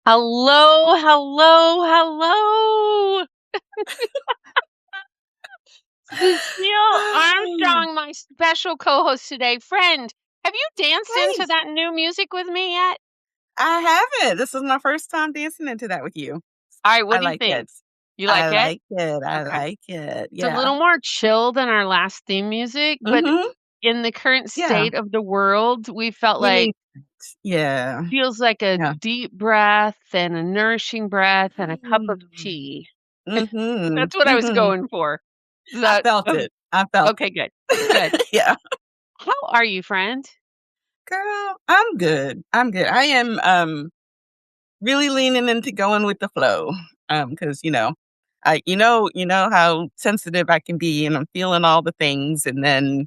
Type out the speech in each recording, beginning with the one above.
Hello, hello, hello. Cecile Armstrong, my special co-host today. Friend, have you danced into Hey, that new music with me yet? I haven't. This is my first time dancing into that with you. All right, what I do you like think? it. You I like it? like it. I Okay. like it. It's a Yeah. little more chill than our last theme music, but Mhm. in the current Yeah. state of the world, we felt We like need yeah. feels like a Yeah. deep breath and a nourishing breath and a cup of tea. Mhm. That's what I was Mhm. going for. Is I that felt it. I felt okay, it. good. Good. Yeah. How are you, friend? Girl, I'm good. I'm good. I am really leaning into going with the flow. Because you know how sensitive I can be and I'm feeling all the things and then,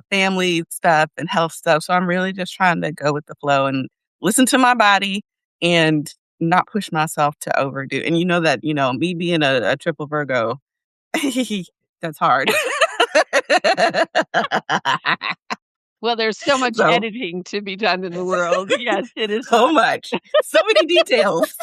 family stuff and health stuff. So I'm really just trying to go with the flow and listen to my body and not push myself to overdo. And you know that, me being a triple Virgo, that's hard. Well, there's so much So editing to be done in the world. Yes, it is so hard. much. So many details.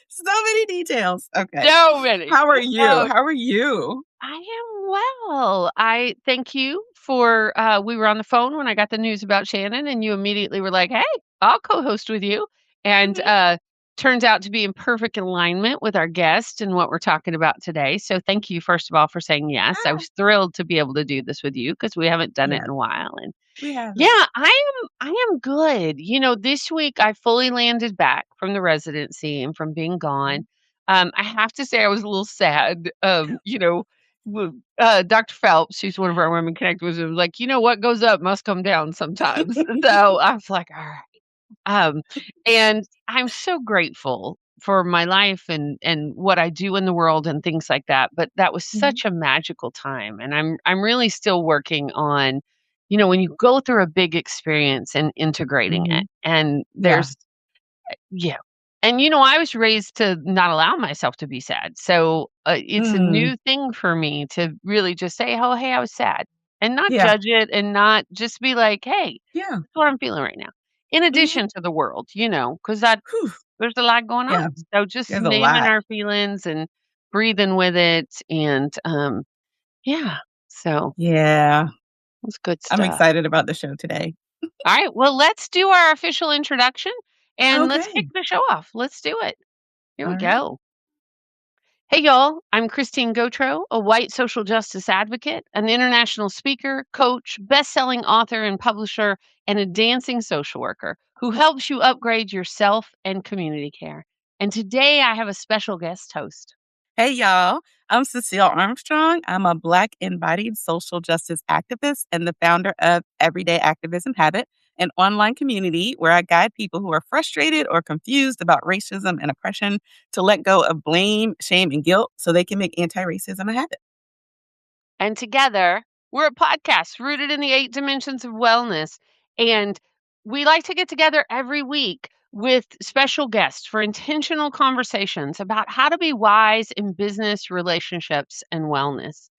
So many details. Okay. So many. How are you? Um, How are you? I am well. I thank you for we were on the phone when I got the news about Shannon and you immediately were like, "Hey, I'll co-host with you." And Mhm. turns out to be in perfect alignment with our guest and what we're talking about today. So thank you first of all for saying yes. I Ah, was thrilled to be able to do this with you because we haven't done it yes, in a while. And we haven't. yeah, I am good. This week I fully landed back from the residency and from being Mhm. gone. I have to say I was a little sad. Dr. Phelps, who's one of our women connect was like, what goes up must come down sometimes. So I was like, all right. Um, and I'm so grateful for my life and what I do in the world and things like that. But that was Mhm. such a magical time. And I'm really still working on, when you go through a big experience and integrating it. Mhm. And Yeah. yeah. And I was raised to not allow myself to be sad. So it's a Mm. new thing for me to really just say, oh, hey, I was sad and not Yeah. judge it and not just be like, hey, Yeah. that's what I'm feeling right now. In Mhm. addition to the world, because that Whew. there's a lot going on. Yeah. So just There's a naming lot. our feelings and breathing with it and yeah. So Yeah. it's good I'm stuff. excited about the show today. All right. Well, let's do our official introduction and let's kick Okay. the show off. Let's do it. Here All we right. go. Hey, y'all. I'm Christine Gautreaux, a white social justice advocate, an international speaker, coach, best-selling author and publisher, and a dancing social worker who helps you upgrade your self and community care. And today I have a special guest host. Hey, y'all. I'm Cecile Armstrong. I'm a Black embodied social justice activist and the founder of Everyday Activism Habit, an online community where I guide people who are frustrated or confused about racism and oppression to let go of blame, shame, and guilt so they can make anti racism a habit. And together, we're a podcast rooted in the 8 dimensions of wellness. And we like to get together every week with special guests for intentional conversations about how to be wise in business, relationships, and wellness.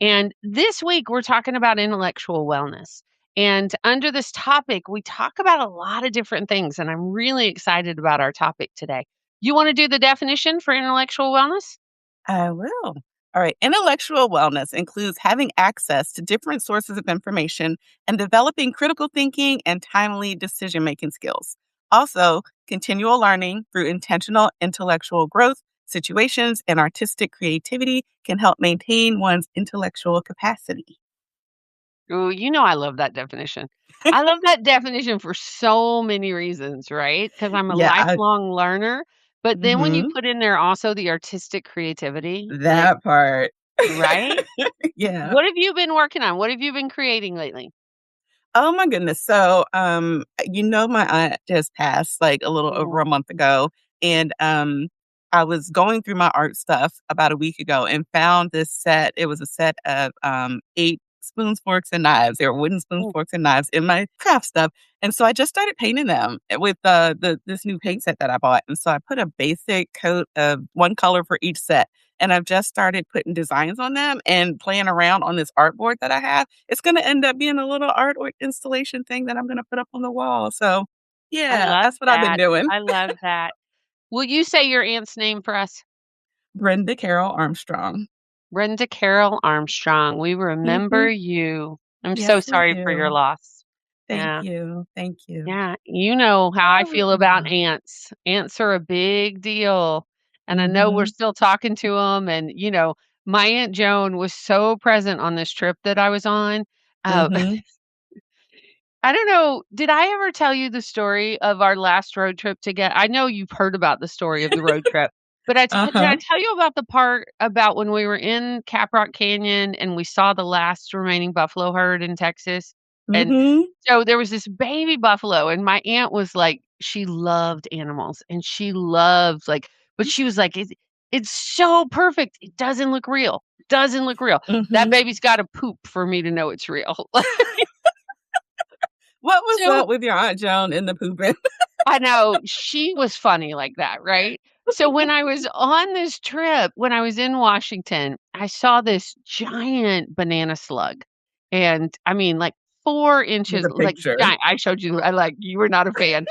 And this week, we're talking about intellectual wellness. And under this topic, we talk about a lot of different things. And I'm really excited about our topic today. You want to do the definition for intellectual wellness? I will. All right. Intellectual wellness includes having access to different sources of information and developing critical thinking and timely decision making skills. Also, continual learning through intentional intellectual growth, situations, and artistic creativity can help maintain one's intellectual capacity. Ooh, I love that definition. I love that definition for so many reasons, right? Because I'm a Yeah. lifelong learner. But then when you Mhm. put in there also the artistic creativity, like, That part. right? Yeah. What have you been working on? What have you been creating lately? Oh my goodness. So, my aunt just passed like a little over Oh, a month ago. And I was going through my art stuff about a week ago and found this set. It was a set of 8 spoons, forks, and knives. They were wooden spoons, oh, forks, and knives in my craft stuff. And so I just started painting them with the this new paint set that I bought. And so I put a basic coat of one color for each set. And I've just started putting designs on them and playing around on this artboard that I have. It's gonna end up being a little art or installation thing that I'm gonna put up on the wall. So, I Yeah, love that's what I've been that. doing. I love that. Will you say your aunt's name for us? Brenda Carol Armstrong. Brenda Carol Armstrong. We remember Mhm. you. I'm so Yes, we sorry for your do. loss. Thank Yeah. you, thank you. Yeah. You know how I Oh, feel about yeah. ants. Ants are a big deal. And I know we're Mhm, still talking to them. And, my Aunt Joan was so present on this trip that I was on. Uh, mhm. I don't know. Did I ever tell you the story of our last road trip together? I know you've heard about the story of the road trip, but did Uh-huh. I tell you about the part about when we were in Caprock Canyon and we saw the last remaining buffalo herd in Texas? And Mhm. so there was this baby buffalo, and my aunt was like, she loved animals and she loved but she was like, it's so perfect. It doesn't look real. Doesn't look real. That Mhm. baby's got to poop for me to know it's real. What was So up with your Aunt Joan and the pooping? I know, she was funny like that, right? So when I was on this trip, when I was in Washington, I saw this giant banana slug. And I mean, like 4 With inches, a like picture. giant. I showed you, you were not a fan.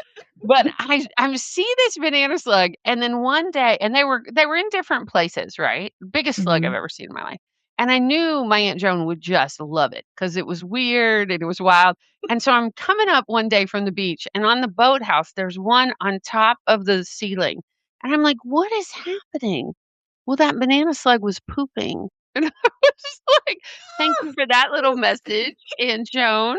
But I see this banana slug, and then one day, and they were in different places, right? Biggest slug I've Mhm. ever seen in my life. And I knew my Aunt Joan would just love it because it was weird and it was wild. And so I'm coming up one day from the beach, and on the boathouse, there's one on top of the ceiling. And I'm like, "What is happening?" Well, that banana slug was pooping. And I was like, "Thank you for that little message, Aunt Joan."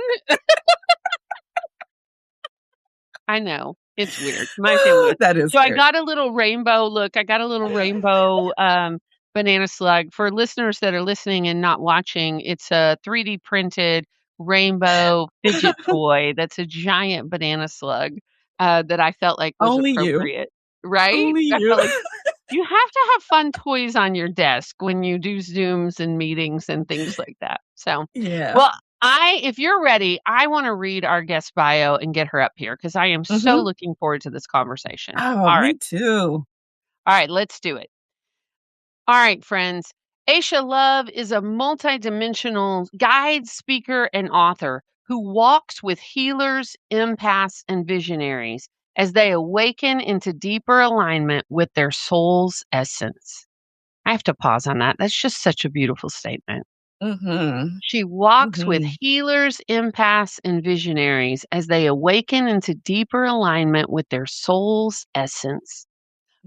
I know. It's weird. My family was That is so I weird. got a little rainbow look. I got a little rainbow, banana slug. For listeners that are listening and not watching, it's a 3D printed rainbow fidget toy that's a giant banana slug, that I felt like was Only you. appropriate, right? Only I you. felt like you have to have fun toys on your desk when you do Zooms and meetings and things like that. So, Yeah. well, if you're ready, I wanna read our guest bio and get her up here because I am so Mhm. looking forward to this conversation. Oh, me too. All right, let's do it. All right, friends. Aisha Love is a multidimensional guide, speaker, and author who walks with healers, empaths, and visionaries as they awaken into deeper alignment with their soul's essence. I have to pause on that. That's just such a beautiful statement. Mhm. She walks with Mhm. healers, empaths, and visionaries as they awaken into deeper alignment with their soul's essence.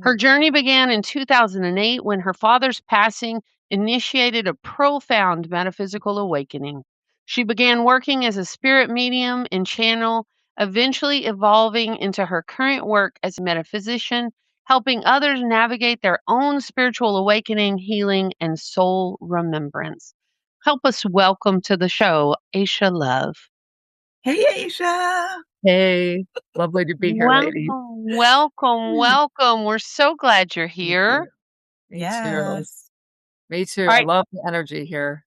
Her Mm. journey began in 2008 when her father's passing initiated a profound metaphysical awakening. She began working as a spirit medium and channel, eventually evolving into her current work as a metaphysician, helping others navigate their own spiritual awakening, healing, and soul remembrance. Help us welcome to the show, Aisha Love. Hey, Aisha. Hey, lovely to be here, lady. Welcome, welcome, welcome. We're so glad you're Thank here. you. Me too. Yes. Me too. All I right. love the energy here.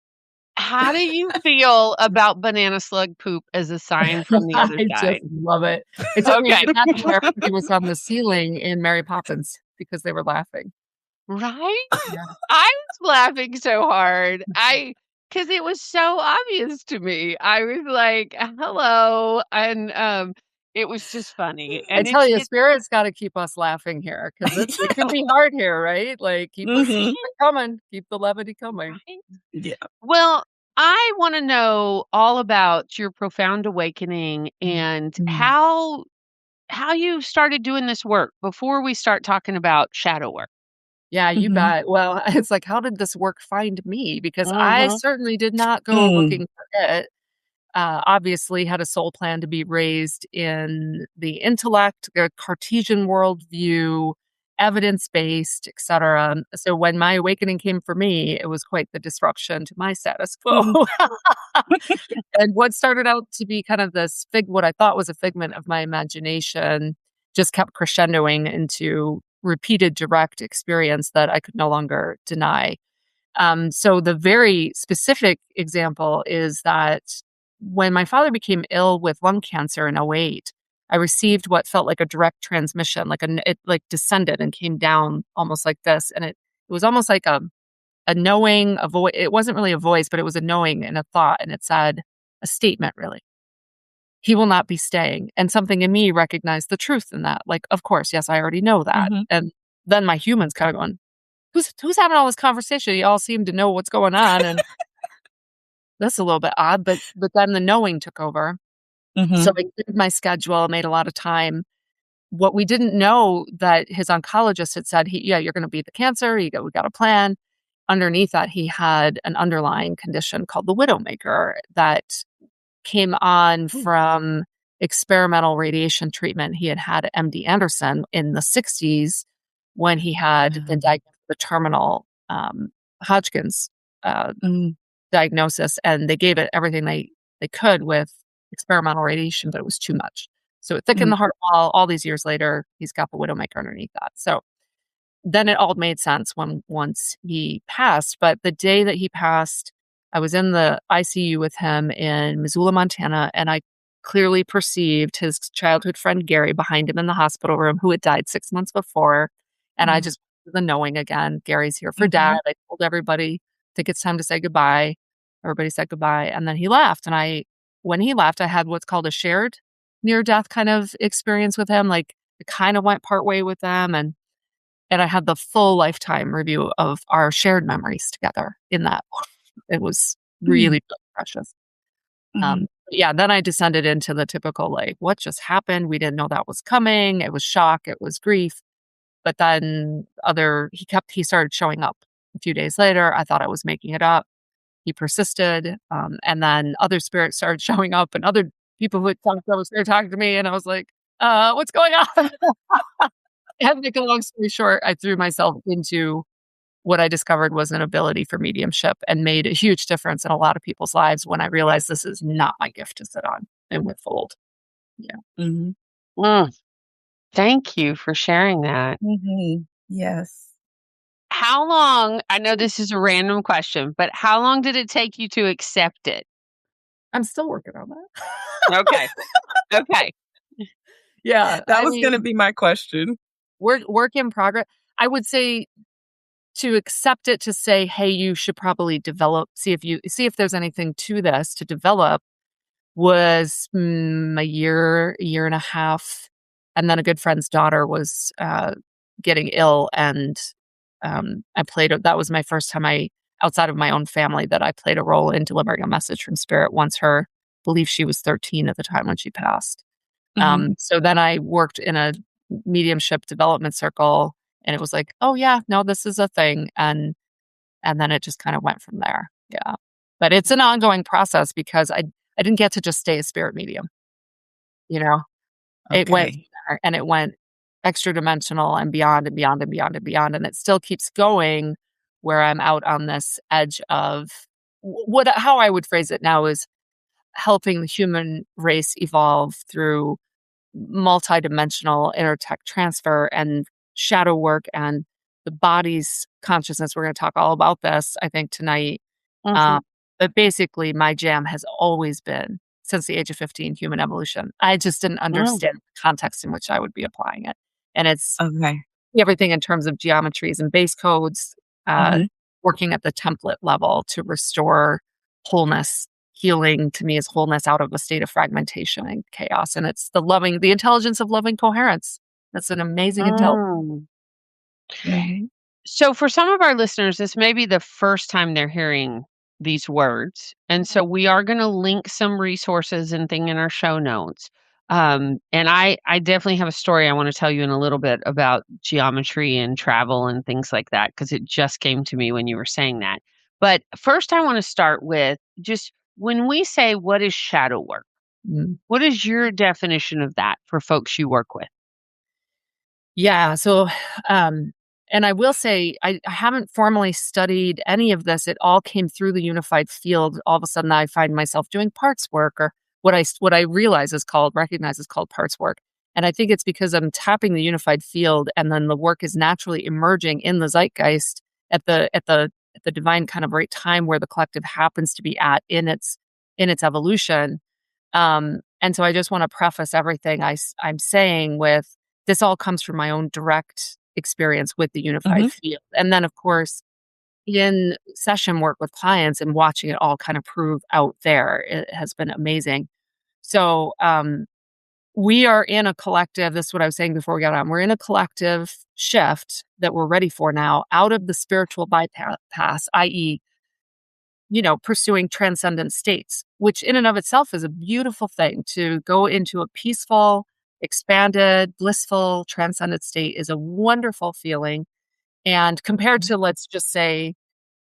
How do you feel about banana slug poop as a sign from the other I just side? love it. It took me Okay. it happened where everybody was on the ceiling in Mary Poppins because they were laughing. Right? Yeah. I was laughing so hard. Because it was so obvious to me. I was like, "Hello," and, it was just funny, I and tell you, it's spirit's gotta keep us laughing here because it can be hard here, right? Like, keep Mhm. it coming, keep the levity coming. right? Yeah. Well, I wanna know all about your profound awakening and Mm. how you started doing this work before we start talking about shadow work. Yeah, you Mhm. bet. Well, it's like, how did this work find me? Because I Mhm. certainly did not go Mm. looking for it. Obviously had a soul plan to be raised in the intellect, a Cartesian worldview, evidence-based, etc. So when my awakening came for me, it was quite the disruption to my status quo. Mhm. And what started out to be kind of this what I thought was a figment of my imagination just kept crescendoing into repeated direct experience that I could no longer deny. So the very specific example is that when my father became ill with lung cancer in '08, I received what felt like a direct transmission, it like descended and came down almost like this, and it was almost like a knowing, a voice. It wasn't really a voice, but it was a knowing and a thought, and it said a statement really. he will not be staying. And something in me recognized the truth in that. Like, of course, yes, I already know that. Mhm. And then my humans kind of going, who's having all this conversation? You all seem to know what's going on. And that's a little bit odd, but then the knowing took over. So Mhm. I did my schedule, made a lot of time. What we didn't know that his oncologist had said, yeah, you're going to beat the cancer. We got a plan. Underneath that, he had an underlying condition called the widowmaker that came on from experimental radiation treatment he had at MD Anderson in the 60s when he had been Um, diagnosed with a terminal Hodgkin's uh, mm, diagnosis, and they gave it everything they could with experimental radiation, but it was too much. So it thickened mm, the heart wall. All these years later, he's got the widowmaker underneath that. So then it all made sense once he passed. But the day that he passed, I was in the ICU with him in Missoula, Montana, and I clearly perceived his childhood friend Gary behind him in the hospital room, who had died 6 months before. And I mm, just the knowing again, Gary's here for dad. mhm. I told everybody, I think it's time to say goodbye. Everybody said goodbye, and then he left. And when he left, I had what's called a shared near death kind of experience with him. Like it kind of went part way with them, and I had the full lifetime review of our shared memories together in that. It was Mm, really precious. mhm. Yeah, then I descended into the typical, like, what just happened? We didn't know that was coming. It was shock. It was grief. But then he started showing up a few days later. I thought I was making it up. He persisted. And then other spirits started showing up and other people who had talked to us, they were talking to me. And I was like, what's going on? And to make a long story short, I threw myself into what I discovered was an ability for mediumship and made a huge difference in a lot of people's lives when I realized this is not my gift to sit on and withhold. Yeah. Mhm. Mm, thank you for sharing that. Mhm. Yes. How long, I know this is a random question, but how long did it take you to accept it? I'm still working on that. Okay. Okay. Yeah. That I was gonna mean, be my question. work in progress. I would say to accept it, to say, hey, you should probably see if there's anything to this to develop was a year and a half. And then a good friend's daughter was getting ill. And that was my first time outside of my own family, that I played a role in delivering a message from spirit once I believe she was 13 at the time when she passed. Mhm. So then I worked in a mediumship development circle, and it was like, oh yeah, no, this is a thing. And then it just kind of went from there. Yeah. But it's an ongoing process because I didn't get to just stay a spirit medium, you know? It went from Okay. there, and it went extra dimensional and beyond and beyond and beyond and beyond. And it still keeps going, where I'm out on this edge of how I would phrase it now is helping the human race evolve through multidimensional intertech transfer and shadow work and the body's consciousness. We're going to talk all about this, I think, tonight. Mhm. Um, but basically, my jam has always been, since the age of 15, human evolution. I just didn't Mm. understand the context in which I would be applying it. And it's Okay. everything in terms of geometries and base codes, uh, Mhm. working at the template level to restore wholeness. Healing to me is wholeness out of a state of fragmentation and chaos. And it's the intelligence of loving coherence. That's an amazing intelligence. Mm. Mhm. So, for some of our listeners, this may be the first time they're hearing these words. And so, we are going to link some resources and thing in our show notes. And I definitely have a story I want to tell you in a little bit about geometry and travel and things like that, because it just came to me when you were saying that. But first, I want to start with just when we say, what is shadow work? Mm. What is your definition of that for folks you work with? Yeah. So, um, and I will say, I haven't formally studied any of this. It all came through the unified field. All of a sudden, I find myself doing parts work, or what I recognize is called parts work. And I think it's because I'm tapping the unified field, and then the work is naturally emerging in the zeitgeist at the divine kind of right time where the collective happens to be at in its evolution. And so I just want to preface everything I'm saying with, this all comes from my own direct experience with the unified Mhm. field. And then, of course, in session work with clients and watching it all kind of prove out there, it has been amazing. So, we are in a collective, this is what I was saying before we got on. We're in a collective shift that we're ready for now out of the spiritual bypass, i.e., pursuing transcendent states, which in and of itself is a beautiful thing. To go into a peaceful, expanded, blissful, transcendent state is a wonderful feeling. And compared to, let's just say,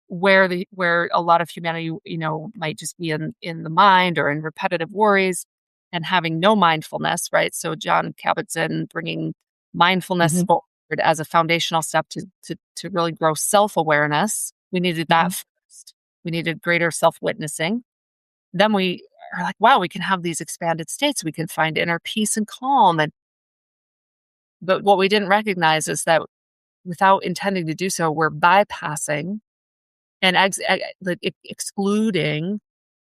where a lot of humanity, might just be in the mind or in repetitive worries and having no mindfulness, right? So John Kabat-Zinn bringing mindfulness Mhm. forward as a foundational step to really grow self-awareness. We needed that Mhm. first. We needed greater self-witnessing. Then we are like, wow, we can have these expanded states. We can find inner peace and calm. But what we didn't recognize is that without intending to do so, we're bypassing and excluding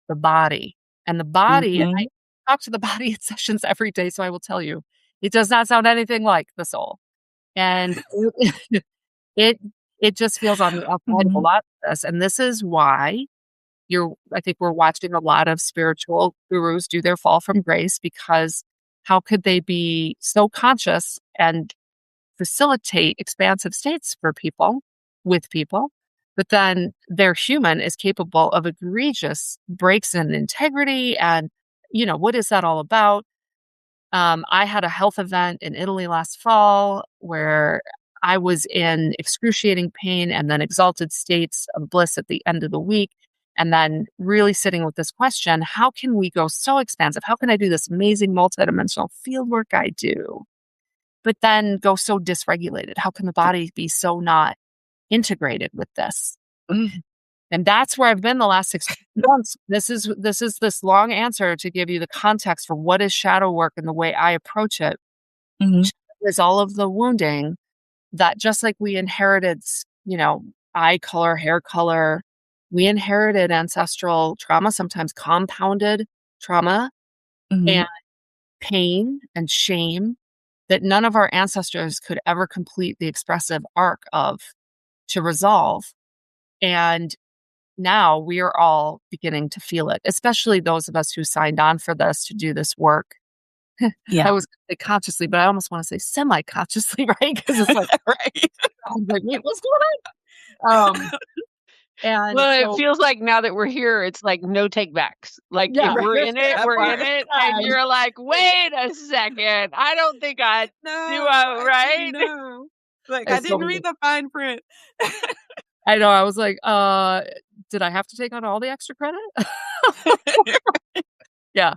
the body. And the body, and I Mhm. talk to the body in sessions every day, so I will tell you, it does not sound anything like the soul. And it it just feels on the outside of a Mhm. lot of this. And this is why I think we're watching a lot of spiritual gurus do their fall from grace, because how could they be so conscious and facilitate expansive states for people, with people, but then their human is capable of egregious breaks in integrity? And what is that all about? I had a health event in Italy last fall where I was in excruciating pain and then exalted states of bliss at the end of the week. And then really sitting with this question: how can we go so expansive? How can I do this amazing multidimensional field work I do, but then go so dysregulated? How can the body be so not integrated with this? Mhm. And that's where I've been the last 6 months. This is this long answer to give you the context for what is shadow work and the way I approach it. Mhm. Shadow is all of the wounding that, just like we inherited, eye color, hair color, we inherited ancestral trauma, sometimes compounded trauma Mhm. and pain and shame that none of our ancestors could ever complete the expressive arc of to resolve. And now we are all beginning to feel it, especially those of us who signed on for this to do this work. I Yeah. was gonna say consciously, but I almost want to say semi-consciously, right? Because it's like, Right. I was like, wait, what's going on? And Well, it so, feels like now that we're here, it's like no take backs. Like yeah, we're in it, That we're part. in it, and you're like, wait a second, I don't think I do No, I didn't right. know. Like, I it's so didn't read weird. the fine print. I know. I was like, did I have to take on all the extra credit? Yeah.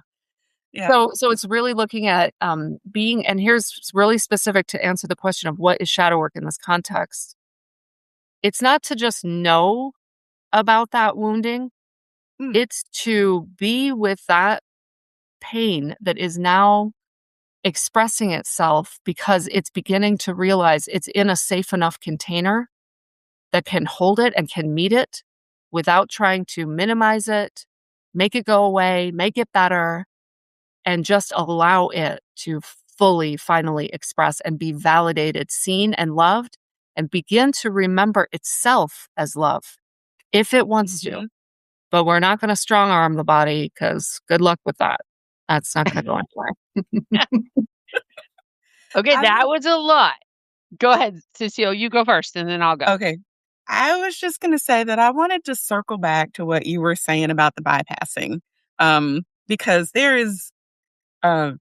Yeah. So it's really looking at being, and here's really specific to answer the question of what is shadow work in this context. It's not to just know about that wounding, Mm. it's to be with that pain that is now expressing itself because it's beginning to realize it's in a safe enough container that can hold it and can meet it without trying to minimize it, make it go away, make it better, and just allow it to fully, finally express and be validated, seen, and loved, and begin to remember itself as love if it wants to. Mhm. But we're not going to strong arm the body, because good luck with that. That's not going to go anywhere. Okay, I that was was a lot. Go ahead, Cecile, you go first, and then I'll go. okay. I was just gonna say that I wanted to circle back to what you were saying about the bypassing, because there is, uh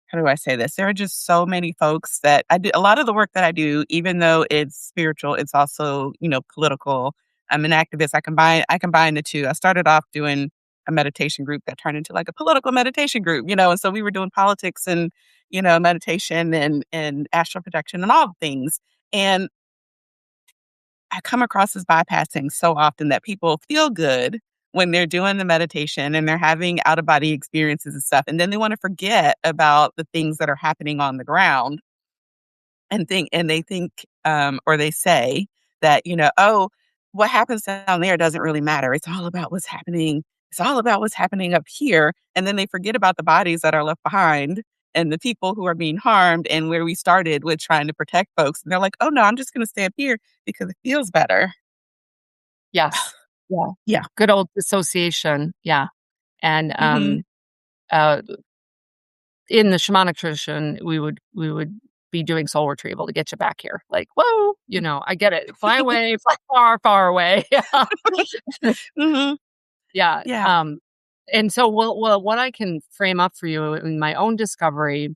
how do I say this? There are just so many folks that I do a lot of the work that I do, even though it's spiritual, it's also, political. I'm an activist. I combine the two. I started off doing a meditation group that turned into like a political meditation group, and so we were doing politics and, meditation and astral projection and all the things. And I come across this bypassing so often that people feel good when they're doing the meditation and they're having out of body experiences and stuff. And then they want to forget about the things that are happening on the ground and they think, or they say that, oh, what happens down there doesn't really matter. It's all about what's happening. It's all about what's happening up here. And then they forget about the bodies that are left behind and the people who are being harmed and where we started with trying to protect folks. And they're like, oh no, I'm just going to stay up here because it feels better. Yes. Yeah. Yeah. Good old dissociation. Yeah. And Hmm. in the shamanic tradition, we would be doing soul retrieval to get you back here. Like, whoa, I get it. Fly away, fly far, far away. Mhm. Yeah. Yeah. And so, what I can frame up for you in my own discovery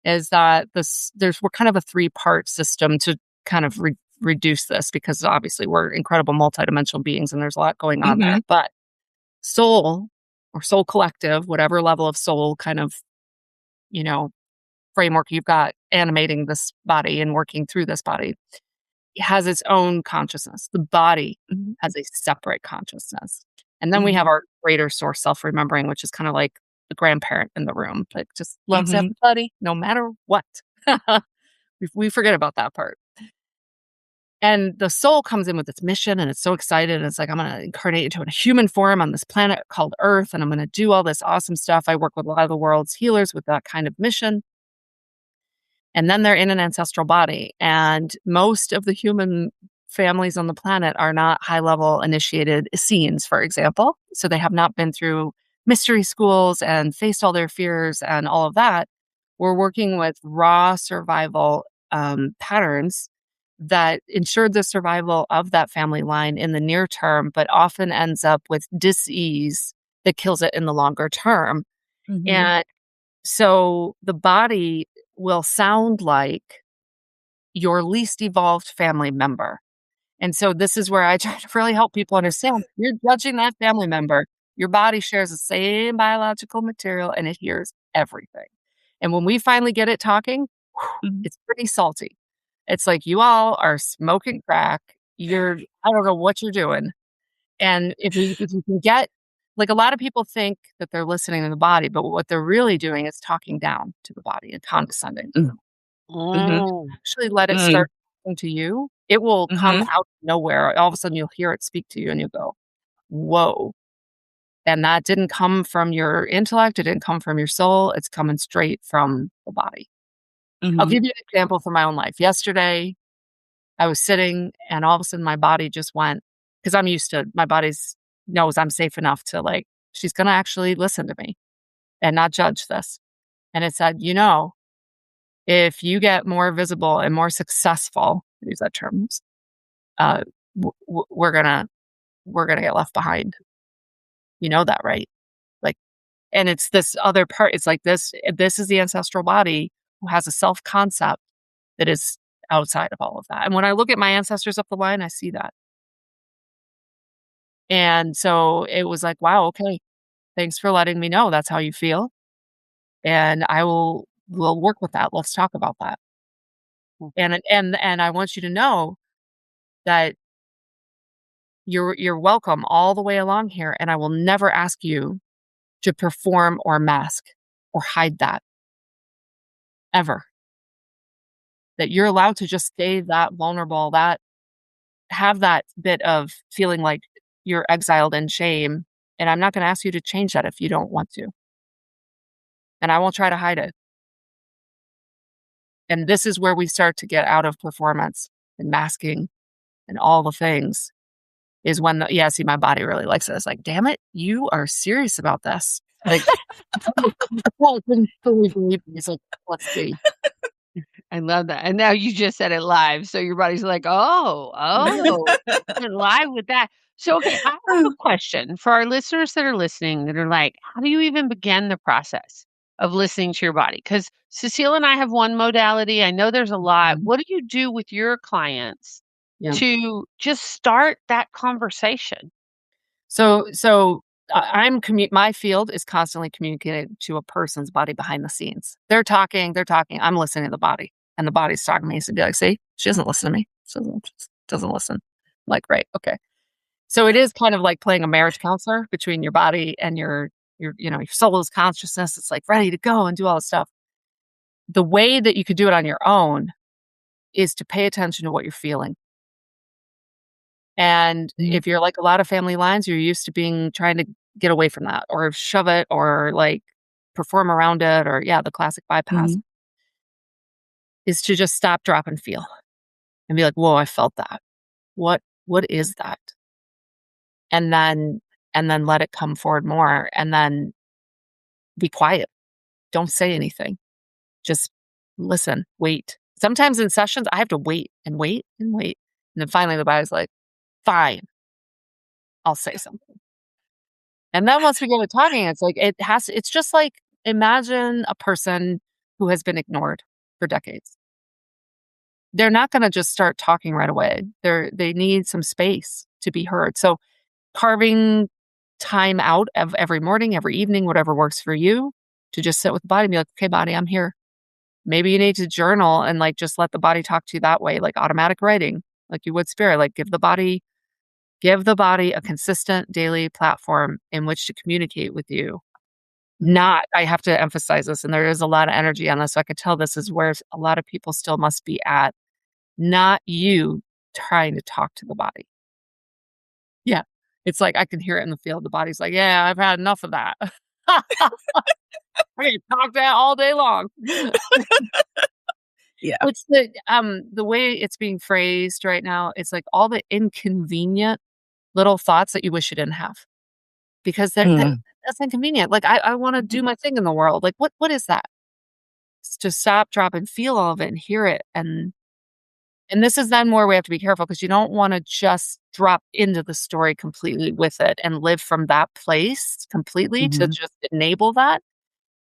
is that we're kind of a 3-part system to kind of reduce this, because obviously we're incredible multidimensional beings and there's a lot going on there. Mhm. But soul, or soul collective, whatever level of soul kind of, you know, framework you've got animating this body and working through this body, has its own consciousness. The body Mhm. has a separate consciousness. And then we Mhm. have our greater source self-remembering, which is kind of like the grandparent in the room that just loves Mhm. everybody no matter what. We forget about that part. And the soul comes in with its mission and it's so excited. And it's like, I'm going to incarnate into a human form on this planet called Earth. And I'm going to do all this awesome stuff. I work with a lot of the world's healers with that kind of mission. And then they're in an ancestral body. And most of the human families on the planet are not high level initiated Essenes, for example. So they have not been through mystery schools and faced all their fears and all of that. We're working with raw survival patterns that ensured the survival of that family line in the near term, but often ends up with dis-ease that kills it in the longer term. Mhm. And so the body will sound like your least evolved family member. And so this is where I try to really help people understand, you're judging that family member. Your body shares the same biological material and it hears everything. And when we finally get it talking, Mhm. it's pretty salty. It's like you all are smoking crack. I don't know what you're doing. And if you can get, like, a lot of people think that they're listening to the body, but what they're really doing is talking down to the body and condescending. Mm. Mhm. Oh. Actually let it Mm. start talking to you. It will come Mhm. out of nowhere. All of a sudden you'll hear it speak to you and you go, whoa. And that didn't come from your intellect. It didn't come from your soul. It's coming straight from the body. I'll Mhm. give you an example from my own life. Yesterday, I was sitting and all of a sudden my body just went, because I'm used to, my body's knows I'm safe enough to, like, she's going to actually listen to me and not judge this. And it said, if you get more visible and more successful, I use that term, uh, we're gonna get left behind. You know that, right? Like, and it's this other part. It's like this is the ancestral body who has a self concept that is outside of all of that. And when I look at my ancestors up the line, I see that. And so it was like, wow, okay, thanks for letting me know that's how you feel. And will work with that. Let's talk about that. And I want you to know that you're welcome all the way along here. And I will never ask you to perform or mask or hide that ever. That you're allowed to just stay that vulnerable, that have that bit of feeling like you're exiled in shame. And I'm not going to ask you to change that if you don't want to. And I won't try to hide it. And this is where we start to get out of performance and masking and all the things, is when see, my body really likes it. It's like, damn it, you are serious about this. Like, I couldn't fully believe it. It's like, let's see. I love that. And now you just said it live, so your body's like, "Oh, went live with that." So, okay, I have a question for our listeners that are listening that are like, "How do you even begin the process of listening to your body?" Because Cecile and I have one modality. I know there's a lot. Mhm. What do you do with your clients Yeah. to just start that conversation? My field is constantly communicating to a person's body behind the scenes. They're talking. I'm listening to the body, and the body's talking to me. So be like, see, she doesn't listen to me. She doesn't listen. I'm like, right, okay. So it is kind of like playing a marriage counselor between your body and your soul's consciousness. It's like ready to go and do all this stuff. The way that you could do it on your own is to pay attention to what you're feeling. And Mhm. if you're like a lot of family lines, you're used to trying to get away from that or shove it or like perform around it, or the classic bypass, Mhm. is to just stop, drop, and feel and be like, whoa, I felt that. What is that? And then let it come forward more. And then Be quiet. Don't say anything. Just listen, wait. Sometimes in sessions, I have to wait and wait and wait. And then finally the body's like, fine, I'll say something. And then once we get to talking, it's like, it's just like, imagine a person who has been ignored for decades. They're not going to just start talking right away. They need some space to be heard. So carving time out of every morning, every evening, whatever works for you, to just sit with the body and be like, okay, body, I'm here. Maybe you need to journal and like just let the body talk to you that way, like automatic writing, like you would spirit. Like give the body a consistent daily platform in which to communicate with you. Not, I have to emphasize this, and there is a lot of energy on this. So I could tell this is where a lot of people still must be at. Not you trying to talk to the body. Yeah. It's like I can hear it in the field. The body's like, yeah, I've had enough of that. I can talk that all day long. Yeah. It's the way it's being phrased right now, it's like all the inconvenient little thoughts that you wish you didn't have. Because that's inconvenient. Like I want to do my thing in the world. Like what is that? It's to stop, drop, and feel all of it and hear it. And this is then where we have to be careful because you don't want to just drop into the story completely with it and live from that place completely to just enable that.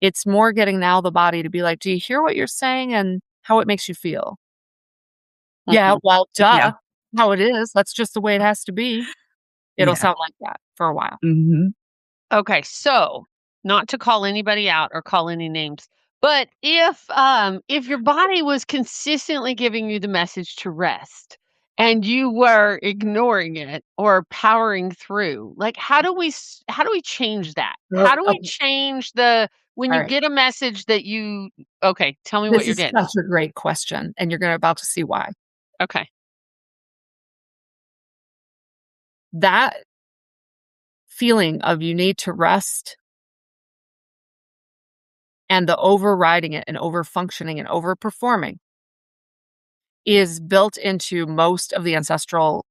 It's more getting now the body to be like, do you hear what you're saying and how it makes you feel? Yeah, well, duh. Yeah. How it is. That's just the way it has to be. It'll sound like that for a while. Okay, so not to call anybody out or call any names, but if your body was consistently giving you the message to rest and you were ignoring it or powering through, like how do we change that? How do we Okay. change the when All you right. get a message that you okay, tell me what This you're is getting. such a great question, and you're about to see why. Okay. That feeling of you need to rest and the overriding it and over-functioning and over-performing is built into most of the ancestral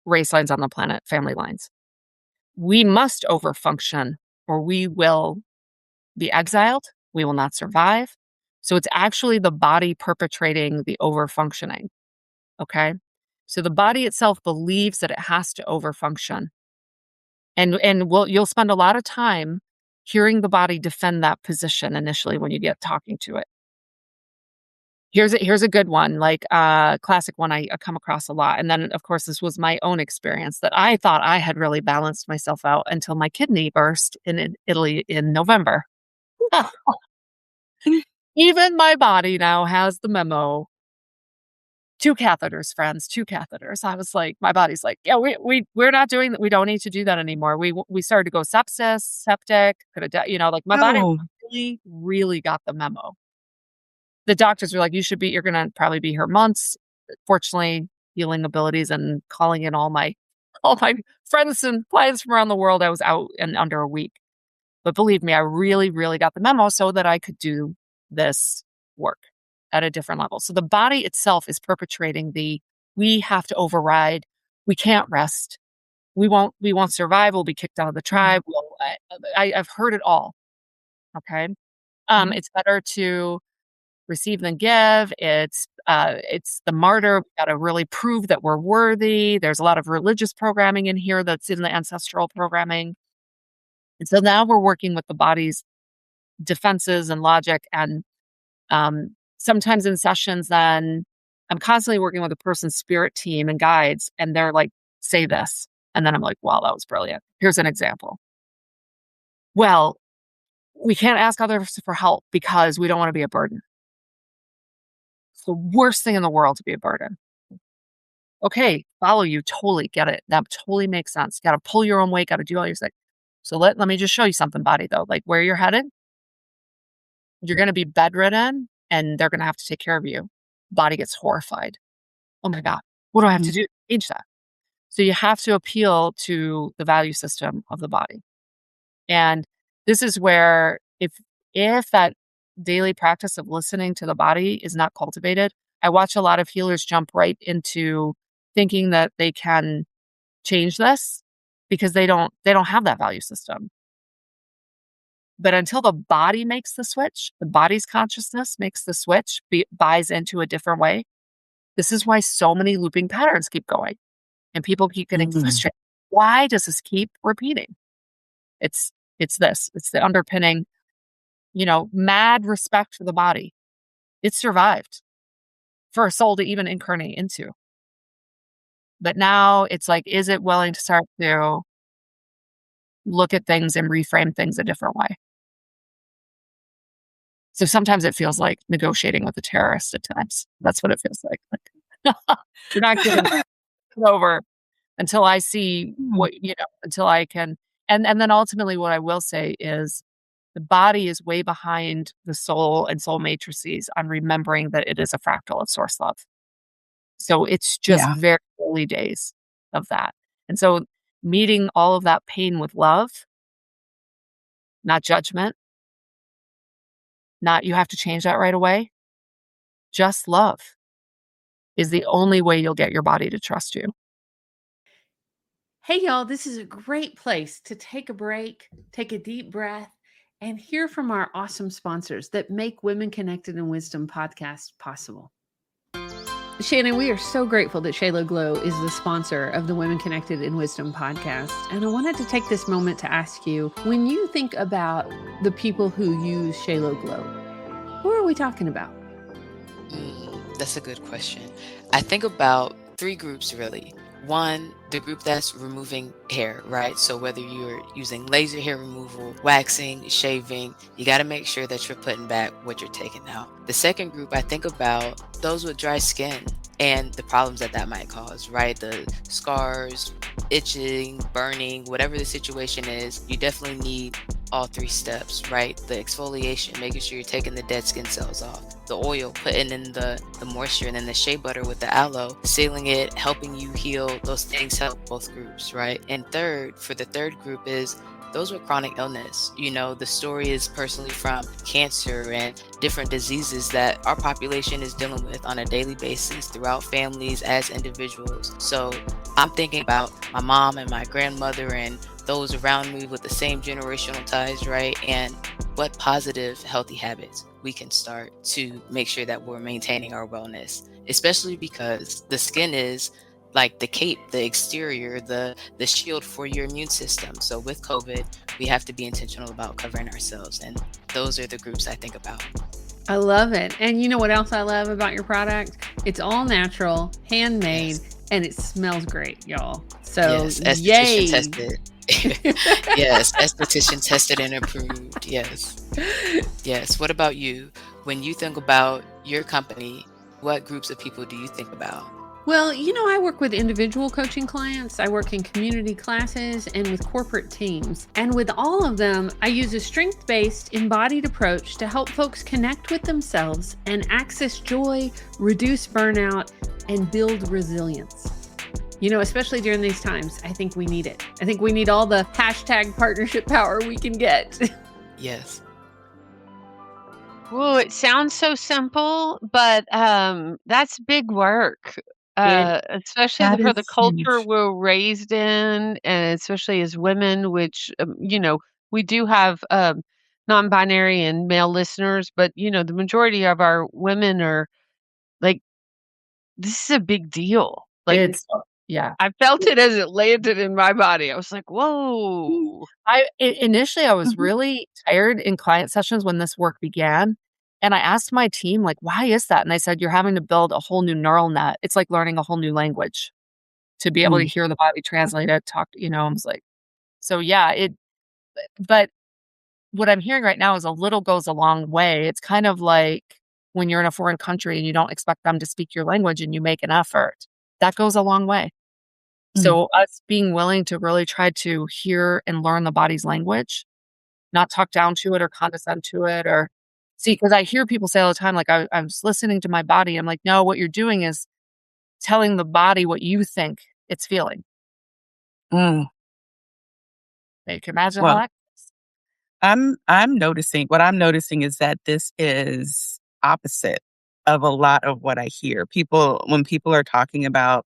race lines on the planet, family lines. We must overfunction or we will be exiled, we will not survive. So it's actually the body perpetrating the overfunctioning, okay? So the body itself believes that it has to overfunction. And you'll spend a lot of time hearing the body defend that position initially when you get talking to it. Here's a good one, like a classic one I come across a lot. And then, of course, this was my own experience that I thought I had really balanced myself out until my kidney burst in Italy in November. Even my body now has the memo. 2 catheters, friends, 2 catheters. I was like, my body's like, yeah, we're not doing that. We don't need to do that anymore. We started to go sepsis, septic, could have, like my body really, really got the memo. The doctors were like, you're going to probably be here months. Fortunately, healing abilities and calling in all my friends and clients from around the world, I was out in under a week. But believe me, I really, really got the memo so that I could do this work at a different level. So the body itself is perpetrating we have to override. We can't rest. We won't survive. We'll be kicked out of the tribe. I've heard it all. Okay. It's better to receive than give. It's the martyr. We've got to really prove that we're worthy. There's a lot of religious programming in here that's in the ancestral programming. And so now we're working with the body's defenses and logic. And sometimes in sessions, then I'm constantly working with a person's spirit team and guides, and they're like, say this. And then I'm like, wow, that was brilliant. Here's an example. Well, we can't ask others for help because we don't want to be a burden. It's the worst thing in the world to be a burden. Okay, follow you. Totally get it. That totally makes sense. Got to pull your own weight. Got to do all your things. So let me just show you something, body, though. Like where you're headed, you're going to be bedridden and they're going to have to take care of you. Body gets horrified. Oh my God, what do I have to do to change that? So you have to appeal to the value system of the body. And this is where if that daily practice of listening to the body is not cultivated, I watch a lot of healers jump right into thinking that they can change this because they don't have that value system. But until the body makes the switch, the body's consciousness makes the switch, buys into a different way. This is why so many looping patterns keep going and people keep getting Mm. frustrated. Why does this keep repeating? It's it's the underpinning, mad respect for the body. It survived for a soul to even incarnate into. But now it's like, is it willing to start to look at things and reframe things a different way? So sometimes it feels like negotiating with a terrorist at times. That's what it feels like. You're not giving it over until I see Mm. until I can. And then ultimately what I will say is the body is way behind the soul and soul matrices on remembering that it is a fractal of source love. So it's just Yeah. very early days of that. And so meeting all of that pain with love, not judgment, not you have to change that right away, just love is the only way you'll get your body to trust you. Hey, y'all, this is a great place to take a break, take a deep breath, and hear from our awesome sponsors that make Women Connected in Wisdom podcast possible. Shannon, we are so grateful that Shayla Glow is the sponsor of the Women Connected in Wisdom podcast. And I wanted to take this moment to ask you, when you think about the people who use Shayla Glow, who are we talking about? That's a good question. I think about 3 groups really. One, the group that's removing hair, right? So whether you're using laser hair removal, waxing, shaving, you got to make sure that you're putting back what you're taking out. The second group, I think about those with dry skin and the problems that might cause, right? The scars, itching, burning, whatever the situation is, you definitely need all 3 steps, right? The exfoliation, making sure you're taking the dead skin cells off. The oil, putting in the moisture, and then the shea butter with the aloe, sealing it, helping you heal. Those things help both groups, right? And third, for the third group is those with chronic illness. The story is personally from cancer and different diseases that our population is dealing with on a daily basis throughout families as individuals. So I'm thinking about my mom and my grandmother and those around me with the same generational ties, right? And what positive, healthy habits we can start to make sure that we're maintaining our wellness, especially because the skin is like the cape, the exterior, the shield for your immune system. So with COVID, we have to be intentional about covering ourselves. And those are the groups I think about. I love it. And you know what else I love about your product? It's all natural, handmade, and it smells great, y'all. So, yes, esthetician yay. tested. Yes, esthetician tested and approved. Yes. What about you? When you think about your company, what groups of people do you think about? Well, I work with individual coaching clients. I work in community classes and with corporate teams. And with all of them, I use a strength-based embodied approach to help folks connect with themselves and access joy, reduce burnout, and build resilience. Especially during these times, I think we need it. I think we need all the hashtag partnership power we can get. Yes. Oh, it sounds so simple, but that's big work. Especially That for the is culture huge. we're raised in, and especially as women, which we do have non-binary and male listeners, but the majority of our women are like, this is a big deal. Like, It's yeah. I felt it as it landed in my body. I was like, whoa. Initially, I was Mhm. really tired in client sessions when this work began, and I asked my team, like, "Why is that?" And they said, "You're having to build a whole new neural net. It's like learning a whole new language to be able to Mm. hear the body translate it, talk." I was like, so yeah, but what I'm hearing right now is a little goes a long way. It's kind of like when you're in a foreign country and you don't expect them to speak your language and you make an effort. That goes a long way. Mm. So us being willing to really try to hear and learn the body's language, not talk down to it or condescend to it or see, because I hear people say all the time, like, I was listening to my body. I'm like, no, what you're doing is telling the body what you think it's feeling. Mm. You can imagine how Well, that I'm noticing what I'm noticing is that this is opposite of a lot of what I hear. When people are talking about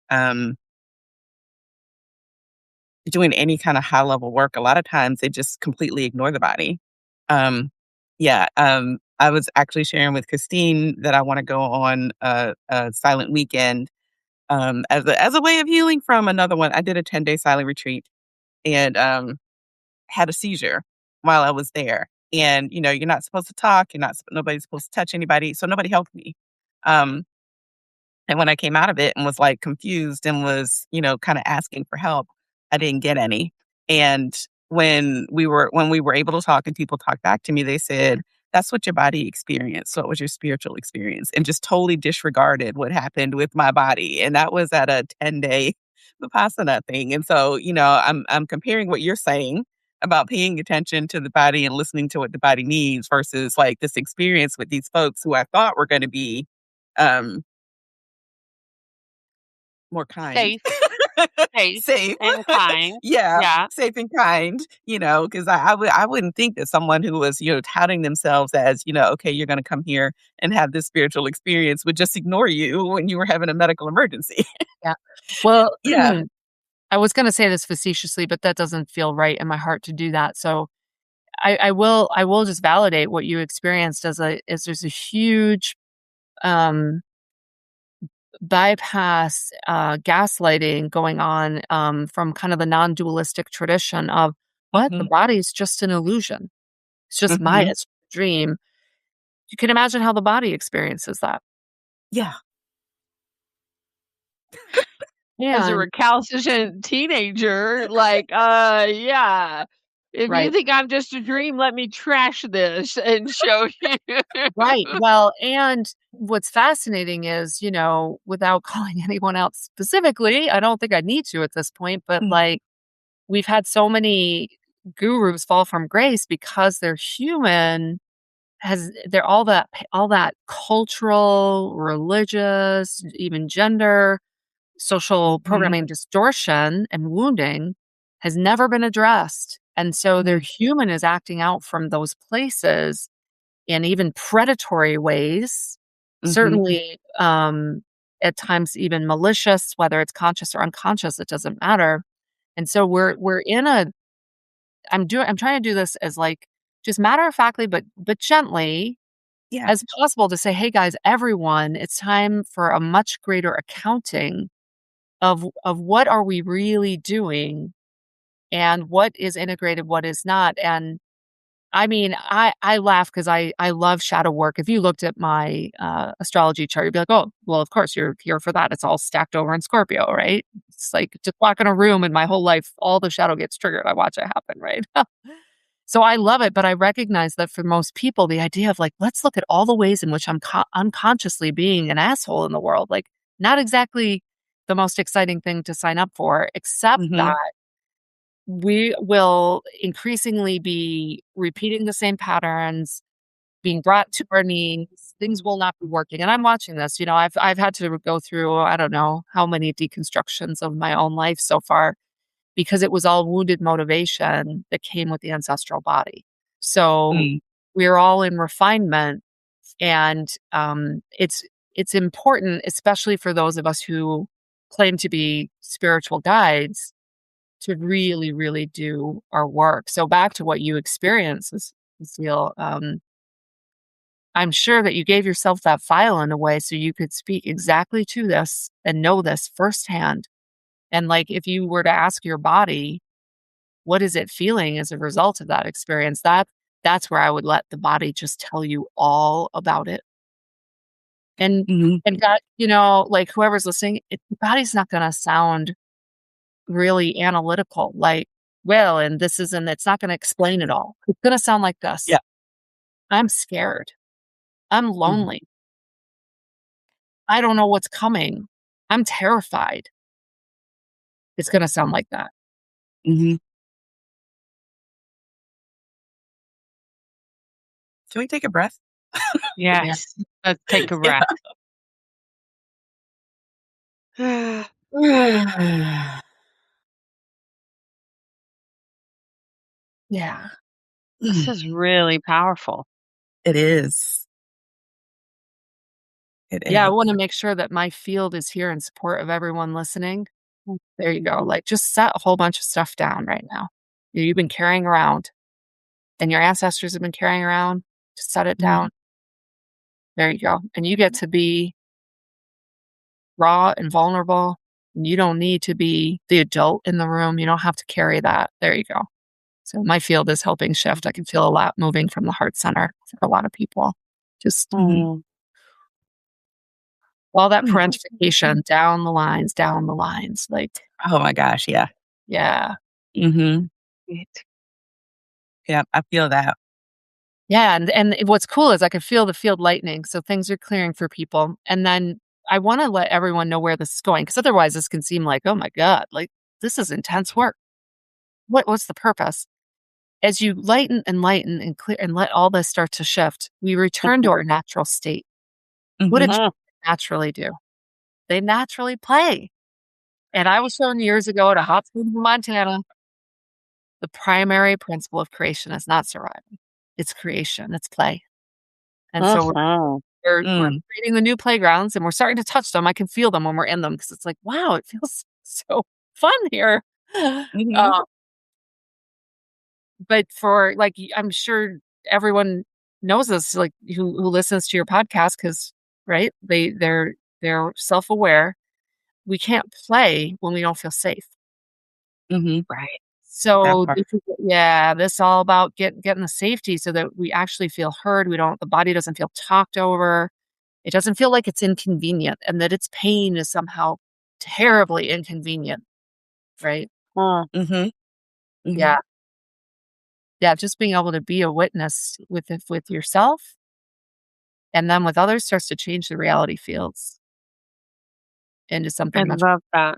doing any kind of high level work, a lot of times they just completely ignore the body. Yeah, I was actually sharing with Christine that I wanna go on a silent weekend, as a way of healing from another one. I did a 10-day silent retreat and, had a seizure while I was there. And, you're not supposed to talk, nobody's supposed to touch anybody, so nobody helped me. Um, and when I came out of it and was, like, confused and was, kinda asking for help, I didn't get any. And when we were able to talk and people talked back to me, they said, "That's what your body experienced. So it was your spiritual experience," and just totally disregarded what happened with my body. And that was at a 10-day Vipassana thing. And so, I'm comparing what you're saying about paying attention to the body and listening to what the body needs versus, like, this experience with these folks who I thought were gonna be, um more kind. Safe, safe, Safe. and kind. Yeah, Yeah. safe and kind, 'cause I wouldn't think that someone who was, touting themselves as, "Okay, you're gonna come here and have this spiritual experience," would just ignore you when you were having a medical emergency. Yeah. Well, Yeah. I was gonna say this facetiously, but that doesn't feel right in my heart to do that. So I will just validate what you experienced as there's a huge um bypass gaslighting going on from kind of the non-dualistic tradition of what the Mhm, body is just an illusion. It's just mhm. it's a dream. You can imagine how the body experiences that. Yeah. As a And recalcitrant teenager, like, yeah. If you right. think I'm just a dream, let me trash this and show you. Right. Well, and what's fascinating is, without calling anyone out specifically, I don't think I need to at this point, but Mm, like we've had so many gurus fall from grace because they're human, they're all that cultural, religious, even gender, social mhm, programming distortion and wounding has never been addressed. And so their mm, human is acting out from those places in even predatory ways, mhm, certainly, at times even malicious, whether it's conscious or unconscious, it doesn't matter. And so we're in a I'm trying to do this as like just matter of factly, but gently yeah, as possible to say, hey guys, everyone, it's time for a much greater accounting of what are we really doing and what is integrated, what is not. And I mean, I laugh because I love shadow work. If you looked at my, astrology chart, you'd be like, "Oh, well, of course, you're here for that. It's all stacked over in Scorpio, right?" It's like just walk in a room and my whole life, all the shadow gets triggered. I watch it happen, right? So I love it, but I recognize that for most people, the idea of like, let's look at all the ways in which I'm unconsciously being an asshole in the world, like, not exactly the most exciting thing to sign up for, except that mhm, we will increasingly be repeating the same patterns, being brought to our knees. Things will not be working. And I'm watching this. I've had to go through I don't know how many deconstructions of my own life so far because it was all wounded motivation that came with the ancestral body. So mm, we're all in refinement, and it's important, especially for those of us who claim to be spiritual guides, to really, really do our work. So back to what you experience, Cecile, I'm sure that you gave yourself that file in a way so you could speak exactly to this and know this firsthand. And like, if you were to ask your body, what is it feeling as a result of that experience? That's where I would let the body just tell you all about it. And mhm, and God, like whoever's listening, the body's not going to sound really analytical, like, well, and this is, and it's not going to explain it all. It's going to sound like this. yeah, I'm scared. I'm mhm, lonely. I don't know what's coming. I'm terrified. It's going to sound like that. mhm. Can we take a breath? Yeah. Yes. Let's take a breath. Yeah. Yeah. This Mm, is really powerful. it is. It Yeah. I is. want to make sure that my field is here in support of everyone listening. There you go. Like, just set a whole bunch of stuff down right now. You've been carrying around. and your ancestors have been carrying around, just set it Mhm. down. There you go. And you get to be raw and vulnerable. And you don't need to be the adult in the room. You don't have to carry that. There you go. So my field is helping shift. I can feel a lot moving from the heart center for a lot of people. Just Mhm. Mm. all that Mhm. parentification down the lines. Like, Oh my gosh, yeah. yeah. Mhm. It- Yeah, I feel that. Yeah. And what's cool is I can feel the field lightening. So things are clearing for people. And then I want to let everyone know where this is going. Because otherwise this can seem like, oh my God, like this is intense work. What's the purpose? As you lighten and clear and let all this start to shift, we return to our natural state. What do Mhm. children naturally do? They naturally play. And I was shown years ago at a hot spring in Montana, the primary principle of creation is not survival. It's creation, it's play. And so Mhm. we're Mm. creating the new playgrounds and we're starting to touch them. I can feel them when we're in them because it's like, wow, it feels so fun here. Mhm. Uh, but for like, I'm sure everyone knows this, like who listens to your podcast, because right, they're self aware. We can't play when we don't feel safe. Mhm. Right. That So part. this all about getting the safety so that we actually feel heard. The body doesn't feel talked over. It doesn't feel like it's inconvenient and that its pain is somehow terribly inconvenient, right? Mm. Mhm. Mhm. Yeah. Yeah, just being able to be a witness with yourself and then with others starts to change the reality fields into I something much. love that.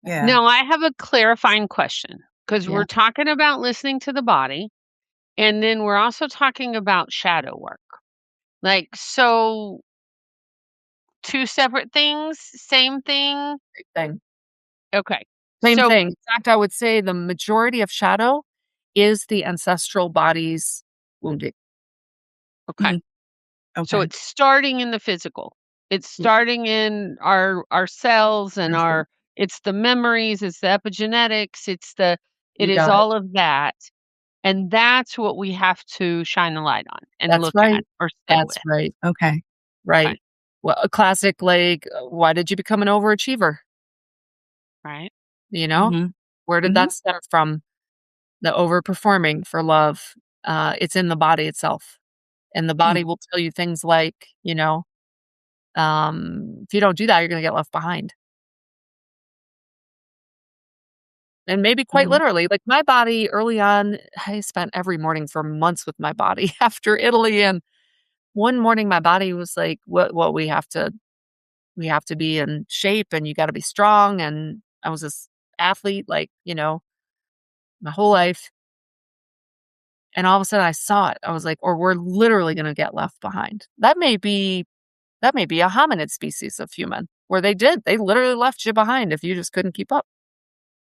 Yeah. Now, I have a clarifying question because Yeah, we're talking about listening to the body, and then we're also talking about shadow work. Like, so two separate things, same thing? great thing. Okay. Same So, thing. In fact, I would say the majority of shadow is the ancestral body's wounding. okay. Mhm. So Okay. it's starting in the physical. It's Yeah, starting in our cells and for sure. our it's the memories, it's the epigenetics, it You is got it. all of that. And that's what we have to shine a light on and That's look at right. or sit That's with. right. Okay. Okay. Right. Well, a classic like, why did you become an overachiever? Right. You know? Mhm. Where did Mhm. that stem from? The overperforming for love. It's in the body itself. And the Mm. body will tell you things like, if you don't do that, you're gonna get left behind. And maybe quite Mhm. literally, like my body early on, I spent every morning for months with my body after Italy. And one morning my body was like, what we have to be in shape and you gotta be strong. And I was this athlete, like, my whole life. And all of a sudden I saw it. I was like, or we're literally gonna get left behind. That may be a hominid species of human where they literally left you behind if you just couldn't keep up,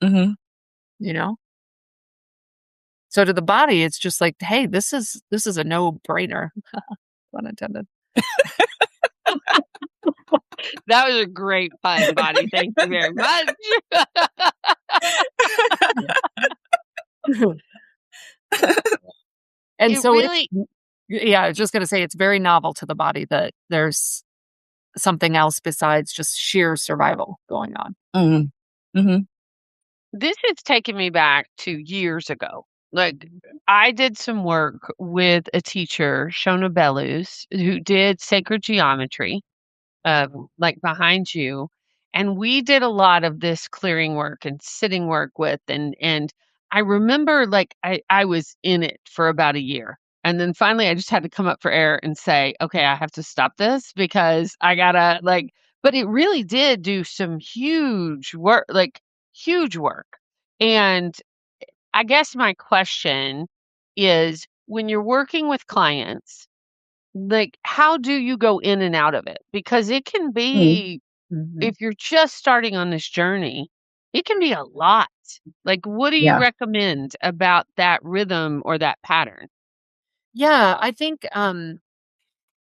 Mhm. you know? So to the body, it's just like, hey, this is a no-brainer. Pun intended. That was a great pun, Body. Thank you very much. And It so really yeah, I was just gonna say it's very novel to the body that there's something else besides just sheer survival going on. Mhm. Mhm. this has taken me back to years ago. Like, I did some work with a teacher, Shona Belus, who did sacred geometry, like behind you. And we did a lot of this clearing work and sitting work with and I remember like I was in it for about a year. And then finally I just had to come up for air and say, okay, I have to stop this because I gotta like but it really did do some huge work, like huge work. And I guess my question is when you're working with clients, like, how do you go in and out of it? Because it can Mhm. be Mhm. if you're just starting on this journey, it can be a lot. Like, what do you Yeah. recommend about that rhythm or that pattern? Yeah, I think,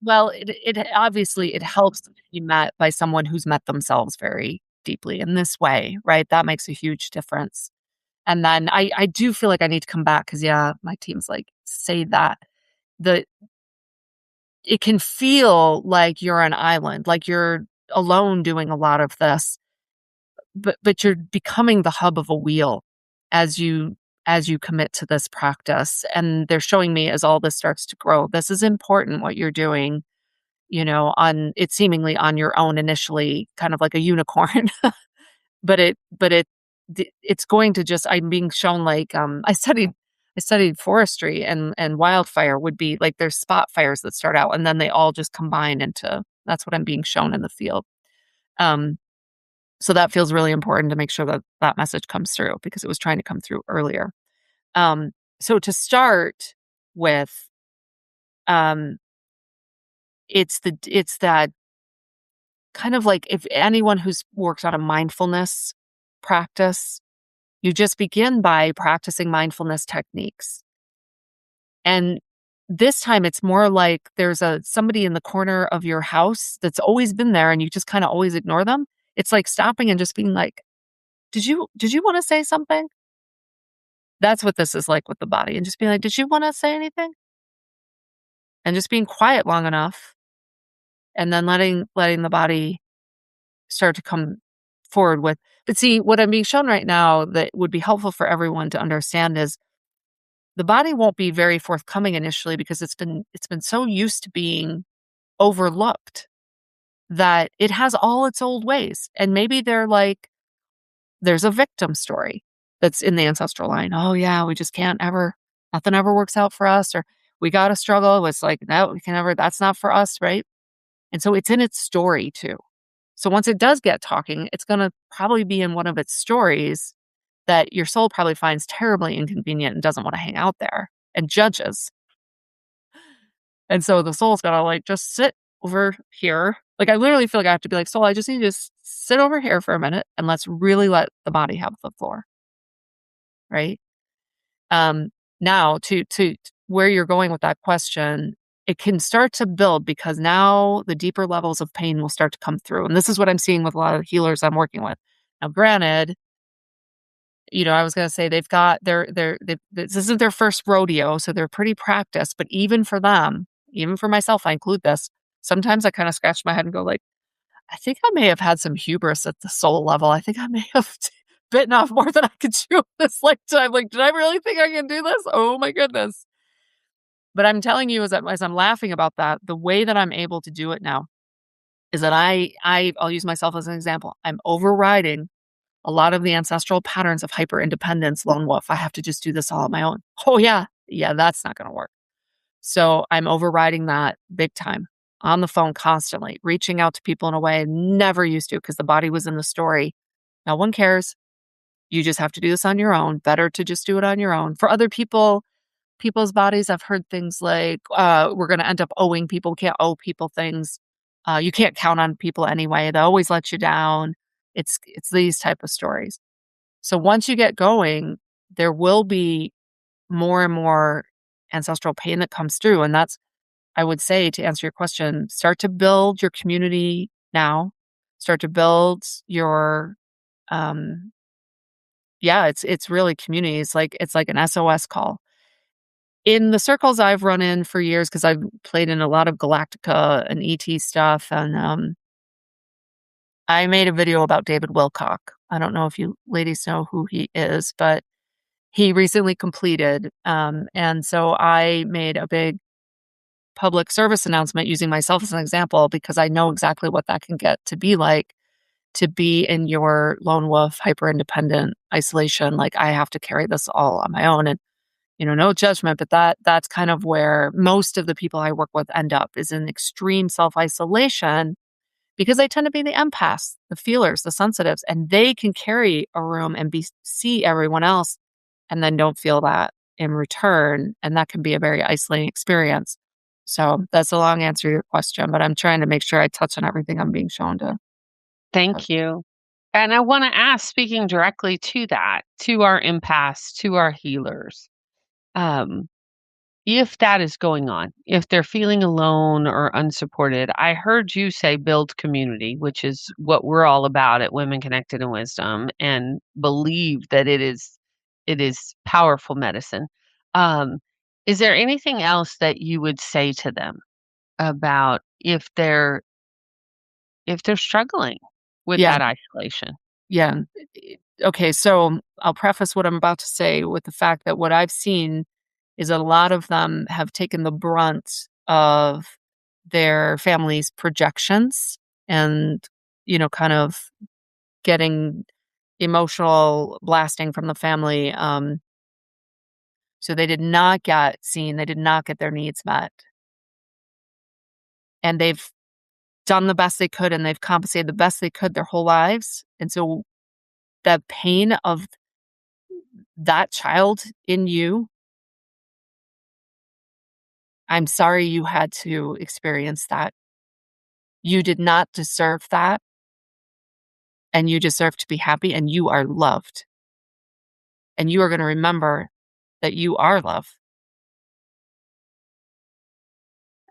well, it obviously it helps to be met by someone who's met themselves very deeply in this way, right? That makes a huge difference. And then I do feel like I need to come back because, yeah, my team's like, say that. It can feel like you're an island, like you're alone doing a lot of this, but you're becoming the hub of a wheel as you commit to this practice. And they're showing me as all this starts to grow, this is important what you're doing, on it seemingly on your own initially, kind of like a unicorn. But it's going to just I'm being shown like I studied forestry and wildfire would be like there's spot fires that start out and then they all just combine into that's what I'm being shown in the field. Um so that feels really important to make sure that that message comes through because it was trying to come through earlier. Um so to start with, um it's that kind of like if anyone who's works on a mindfulness practice, you just begin by practicing mindfulness techniques. And this time it's more like there's somebody in the corner of your house that's always been there and you just kind of always ignore them. It's like stopping and just being like, "Did you want to say something?" That's what this is like with the body and just being like, "Did you want to say anything?" And just being quiet long enough and then letting the body start to come forward with. But see, what I'm being shown right now that would be helpful for everyone to understand is the body won't be very forthcoming initially because it's been so used to being overlooked that it has all its old ways. And maybe there's a victim story that's in the ancestral line. Oh yeah, we just can't ever, nothing ever works out for us, or we gotta struggle. It's like, no, we can never, that's not for us, right? And so it's in its story too. So once it does get talking, it's gonna probably be in one of its stories that your soul probably finds terribly inconvenient and doesn't want to hang out there and judges. And so the soul's gotta like just sit over here. Like I literally feel like I have to be like, soul, I just need you to just sit over here for a minute and let's really let the body have the floor. Right. Now to where you're going with that question, it can start to build because now the deeper levels of pain will start to come through. And this is what I'm seeing with a lot of healers I'm working with. Now, granted, I was gonna say this isn't their first rodeo, so they're pretty practiced, but even for them, even for myself, I include this, sometimes I kinda scratch my head and go like, "I think I may have had some hubris at the soul level. I think I may have bitten off more than I could chew this lifetime. Like, did I really think I can do this? Oh my goodness." But I'm telling you as I'm laughing about that, the way that I'm able to do it now is that I'll use myself as an example. I'm overriding a lot of the ancestral patterns of hyper independence, lone wolf. I have to just do this all on my own. Oh, yeah. Yeah, that's not going to work. So I'm overriding that big time on the phone constantly, reaching out to people in a way I never used to because the body was in the story. No one cares. You just have to do this on your own. Better to just do it on your own. For other people's bodies, I've heard things like, we're going to end up owing people. We can't owe people things. You can't count on people anyway. They always let you down. It's these type of stories. So once you get going, there will be more and more ancestral pain that comes through. And that's, I would say, to answer your question, start to build your community now. Start to build your, it's really community. It's like an SOS call. In the circles I've run in for years, because I've played in a lot of Galactica and ET stuff, and I made a video about David Wilcock. I don't know if you ladies know who he is, but he recently completed. And so I made a big public service announcement using myself as an example because I know exactly what that can get to be like to be in your lone wolf, hyper independent isolation. Like I have to carry this all on my own. And no judgment, but that's kind of where most of the people I work with end up is in extreme self-isolation because they tend to be the empaths, the feelers, the sensitives, and they can carry a room and see everyone else and then don't feel that in return. And that can be a very isolating experience. So that's a long answer to your question, but I'm trying to make sure I touch on everything I'm being shown to. Thank you. And I want to ask, speaking directly to that, to our empaths, to our healers, if that is going on, if they're feeling alone or unsupported, I heard you say build community, which is what we're all about at Women Connected in Wisdom, and believe that it is it is powerful medicine. Um, is there anything else that you would say to them about if they're struggling with Yeah. that isolation? Yeah. Okay, so I'll preface what I'm about to say with the fact that what I've seen is a lot of them have taken the brunt of their family's projections and, kind of getting emotional blasting from the family. So they did not get seen, they did not get their needs met. And they've done the best they could and they've compensated the best they could their whole lives. And so the pain of that child in you, I'm sorry you had to experience that. You did not deserve that, and you deserve to be happy, and you are loved. And you are gonna remember that you are love,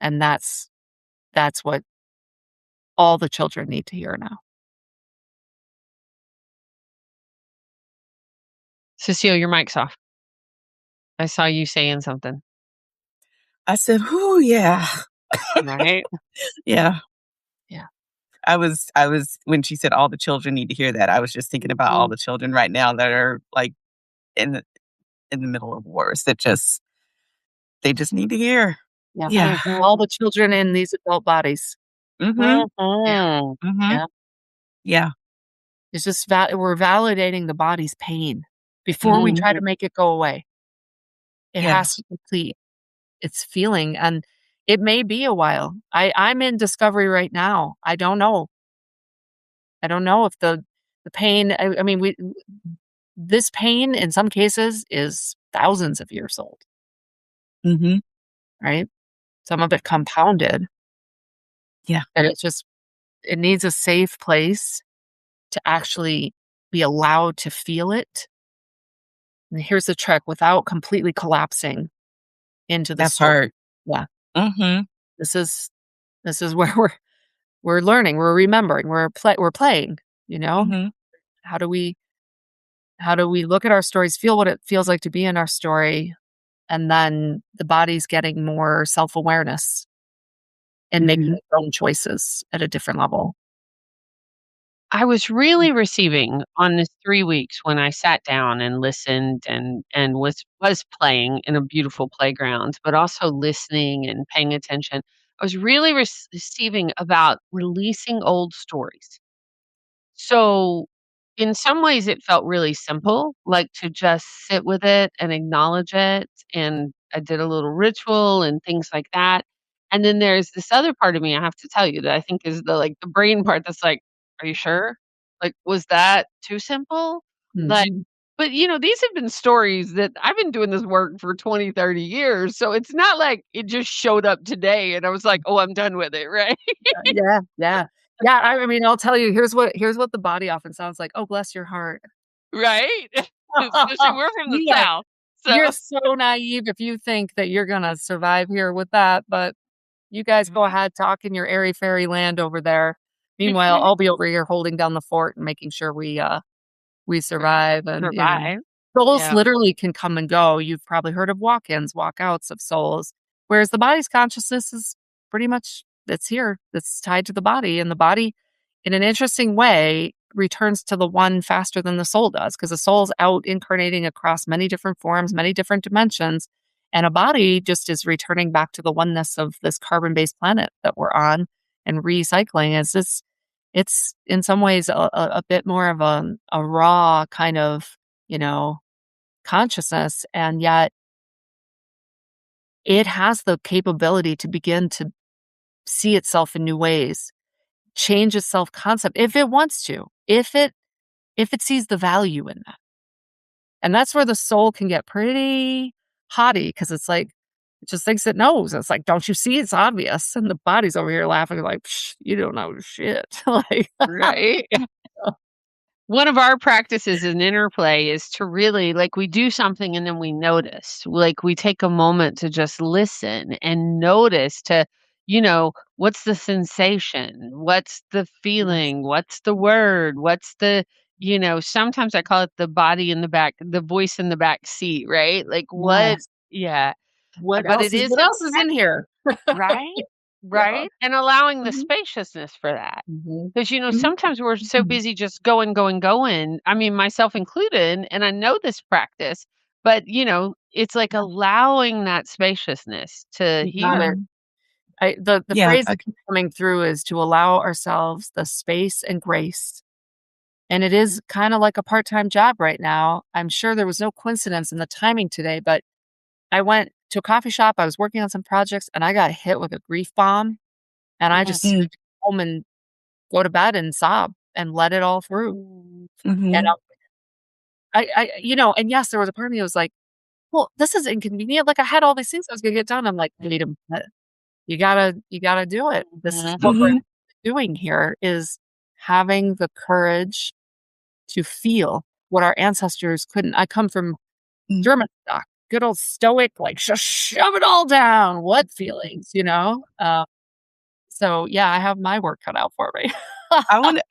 and that's what all the children need to hear now. Cecile, your mic's off. I saw you saying something, I said, "Ooh, yeah, right? yeah." Yeah. I was when she said all the children need to hear that, I was just thinking about all Mhm. the children right now that are like in the in the middle of wars that they just need to hear. Yeah. Yeah. All Mhm. the children in these adult bodies. Mhm. Yeah, Mhm. Mhm. yeah. Yeah. It's just we're validating the body's pain before we Mhm. try to Mhm. make it go away. It Yeah. has to complete its feeling, and it may be a while. I'm in discovery right now. I don't know. I don't know if the pain I mean, we this pain in some cases is thousands of years old, Mhm. right? Some of it compounded, Yeah. and it needs a safe place to actually be allowed to feel it. And here's the trick, without completely collapsing into the That soul. part. Yeah, Mhm. this is this is where we're learning, we're remembering, we're playing, you know? Mhm. How do we how do we look at our stories, feel what it feels like to be in our story, and then the body's getting more self-awareness and making Mhm. its own choices at a different level. I was really receiving on this 3 weeks when I sat down and listened and was playing in a beautiful playground, but also listening and paying attention. I was really receiving about releasing old stories. So, in some ways, it felt really simple, like to just sit with it and acknowledge it. And I did a little ritual and things like that. And then there's this other part of me, I have to tell you, that I think is the brain part that's like, are you sure? Like, was that too simple? Like, Mhm. but these have been stories that I've been doing this work for 20, 30 years. So it's not like it just showed up today and I was like, oh, I'm done with it, right? Yeah, yeah. Yeah, I mean, I'll tell you, here's what the body often sounds like, "Oh, bless your heart." Right? Especially we're from the You are South, you're so so naive if you think that you're gonna survive here with that, but you guys go Mhm. ahead, talk in your airy fairy land over there. Meanwhile, I'll be over here holding down the fort and making sure we survive, and, survive. souls Yeah. literally can come and go. You've probably heard of walk-ins, walk-outs of souls, whereas the body's consciousness is pretty much it's here. It's tied to the body, and the body, in an interesting way, returns to the one faster than the soul does, because the soul's out incarnating across many different forms, many different dimensions, and a body just is returning back to the oneness of this carbon-based planet that we're on and recycling. It's in some ways a bit more of a raw kind of, you know, consciousness, and yet it has the capability to begin to see itself in new ways, change its self-concept if it wants to, if it sees the value in that. And that's where the soul can get pretty haughty because it's like, it just thinks it knows. It's like, don't you see? It's obvious. And the body's over here laughing like, Psh, you don't know shit. Like, Right. One of our practices in interplay is to really like we do something and then we notice. Like we take a moment to just listen and notice to, what's the sensation? What's the yes. feeling? What's the word? What's the, sometimes I call it the body in the back, the voice in the back seat, right? Like what Yes. yeah, What but it else is is what else is in here? right? Yeah. Right? And allowing the Mhm. spaciousness for that. Mhm. Because, Mhm. sometimes we're so Mhm. busy just going, going, going. I mean, myself included, and I know this practice, but, it's like allowing that spaciousness to You got heal. it. Mhm. The Yeah, phrase that keeps coming through is to allow ourselves the space and grace. And it is kinda like a part-time job right now. I'm sure there was no coincidence in the timing today, but I went to a coffee shop, I was working on some projects, and I got hit with a grief bomb, and I Mm, just mm, had to go home and go to bed and sob and let it all through. mm, And mhm, and yes, there was a part of me that was like, "Well, this is inconvenient." Like, I had all these things I was gonna get done. I'm like, "Wait a minute. You gotta do it. This is what we're mhm. mhm, doing here is having the courage to feel what our ancestors couldn't." I come from mm. German stock, good old stoic, like, just shove it all down. What feelings, you know? So, yeah, I have my work cut out for me. I wanna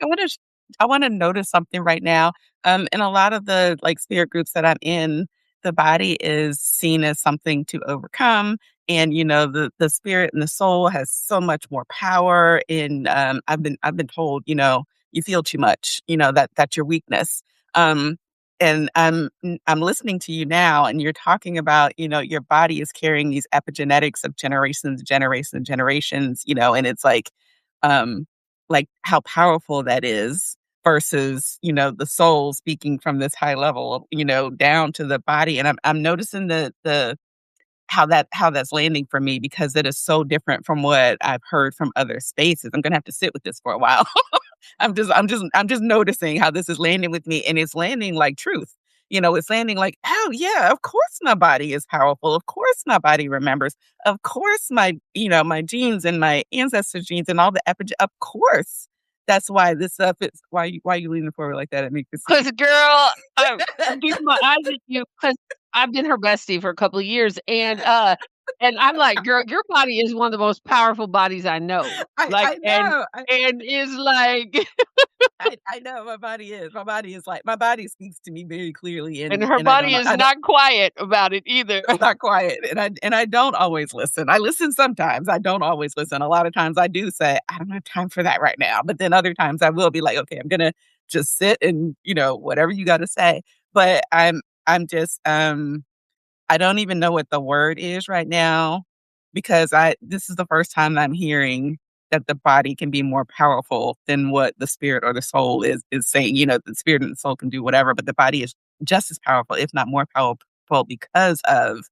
notice something right now. In a lot of the, like, spirit groups that I'm in, the body is seen as something to overcome, and, the spirit and the soul has so much more power, and, I've been told, "You feel too much," that's your weakness. Um, and I'm listening to you now, and you're talking about, your body is carrying these epigenetics of generations, generations, generations, and it's um like how powerful that is versus, the soul speaking from this high level, down to the body. And I'm noticing the how that's landing for me because it is so different from what I've heard from other spaces. I'm gonna have to sit with this for a while. I'm just noticing how this is landing with me, and it's landing like truth. It's landing like, oh yeah, of course my body is powerful. Of course my body remembers. Of course my genes and my ancestors' genes and all the of course. That's why this stuff is why you leaning forward like that at me, Christine. 'Cause girl, I'm keeping my eyes at you because 'cause I've been her bestie for a couple of years, and I'm like, "Girl, your body is one of the most powerful bodies I know." I Like, I know. and is like I know my body speaks to me very clearly, and and her and I don't body know is I don't not quiet about it either. it's not quiet, and I don't always listen. I listen sometimes, I don't always listen. A lot of times I do say, "I don't have time for that right now," but then other times I will be like, "Okay, I'm gonna just sit and, whatever you gotta say." But I'm just, I don't even know what the word is right now because I this is the first time I'm hearing that the body can be more powerful than what the spirit or the soul is saying. The spirit and the soul can do whatever, but the body is just as powerful, if not more powerful, because of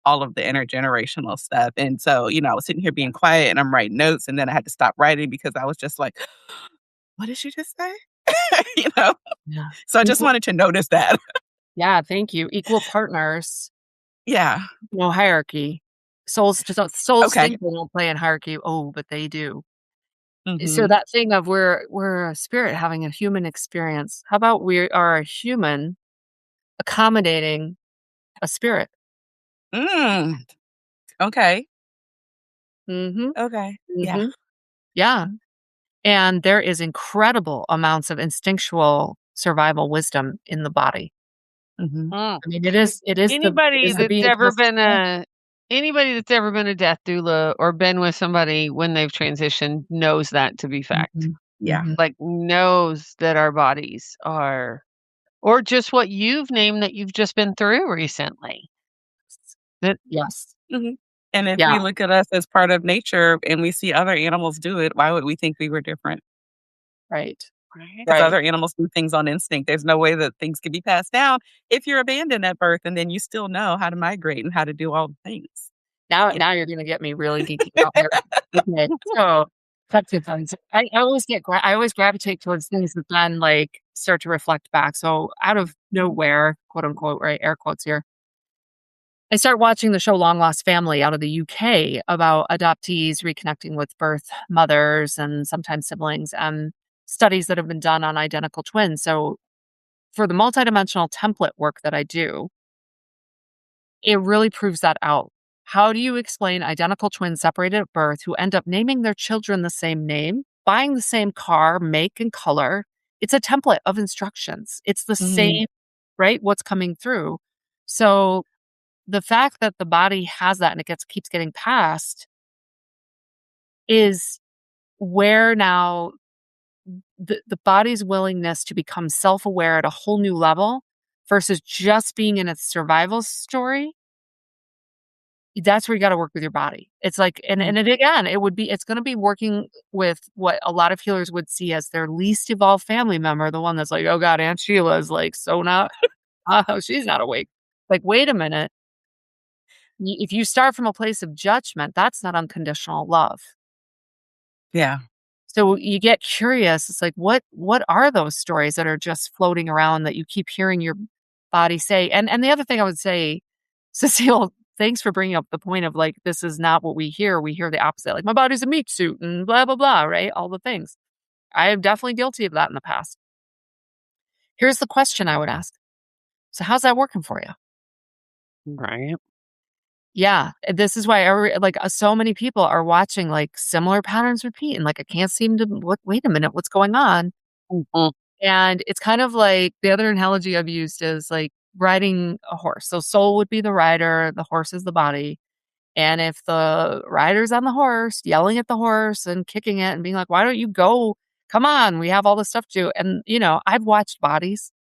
all of the intergenerational stuff. And so, I was sitting here being quiet and I'm writing notes, and then I had to stop writing because I was just like, "What did she just say?" you know. Yeah. So I just Equal wanted to notice that. Yeah, thank you. Equal partners, Yeah. no hierarchy. Souls Okay. think they don't play in hierarchy. Oh, but they do. So Mhm. that thing of we're a spirit having a human experience. How about we are a human accommodating a spirit? Mm. Okay. Mhm. Okay. Yeah. Mhm. Yeah. And there is incredible amounts of instinctual survival wisdom in the body. Mhm. Mm. I mean, it Anybody is the that's being ever perfect. been a anybody that's ever been a death doula or been with somebody when they've transitioned knows that to be fact. Mhm. Yeah. Mhm. Like, knows that our bodies are or just what you've named that you've just been through recently. That Yes. Mhm. And if Yeah, we look at us as part of nature and we see other animals do it, why would we think we were different? right. right? Because Right. other animals do things on instinct. There's no way that things could be passed down if you're abandoned at birth, and then you still know how to migrate and how to do all the things. Now Yeah. now you're gonna get me really geeky out here. Okay, so that's good things. I always gravitate towards things that then, like, start to reflect back. So out of Mhm. nowhere, quote unquote, right, air quotes here, I start watching the show Long Lost Family out of the UK about adoptees reconnecting with birth mothers and sometimes siblings, and studies that have been done on identical twins. So for the multidimensional template work that I do, it really proves that out. How do you explain identical twins separated at birth who end up naming their children the same name, buying the same car, make, and color? it's a template of instructions. It's the Mhm. same, right? What's coming through. So the fact that the body has that and it keeps getting passed is where now the body's willingness to become self-aware at a whole new level versus just being in its survival story, that's where you gotta work with your body. It's like and it again, it's gonna be working with what a lot of healers would see as their least evolved family member, the one that's like, "Oh god, Aunt Sheila is, like, so not oh, she's not awake." Like, "Wait a minute. If you start from a place of judgment, that's not unconditional love." Yeah. So you get curious. It's like, what are those stories that are just floating around that you keep hearing your body say? And the other thing I would say, Cecile, thanks for bringing up the point of like, this is not what we hear. We hear the opposite. Like, my body's a meat suit and blah, blah, blah, right? All the things. I am definitely guilty of that in the past. Here's the question I would ask. So how's that working for you? Right. Yeah, this is why so many people are watching like similar patterns repeat and like I can't seem to wait a minute, what's going on? Mhm. And it's kind of like the other analogy I've used is like riding a horse. So soul would be the rider, the horse is the body. And if the rider's on the horse, yelling at the horse and kicking it and being like, "Why don't you go? Come on, we have all this stuff to do." And I've watched bodies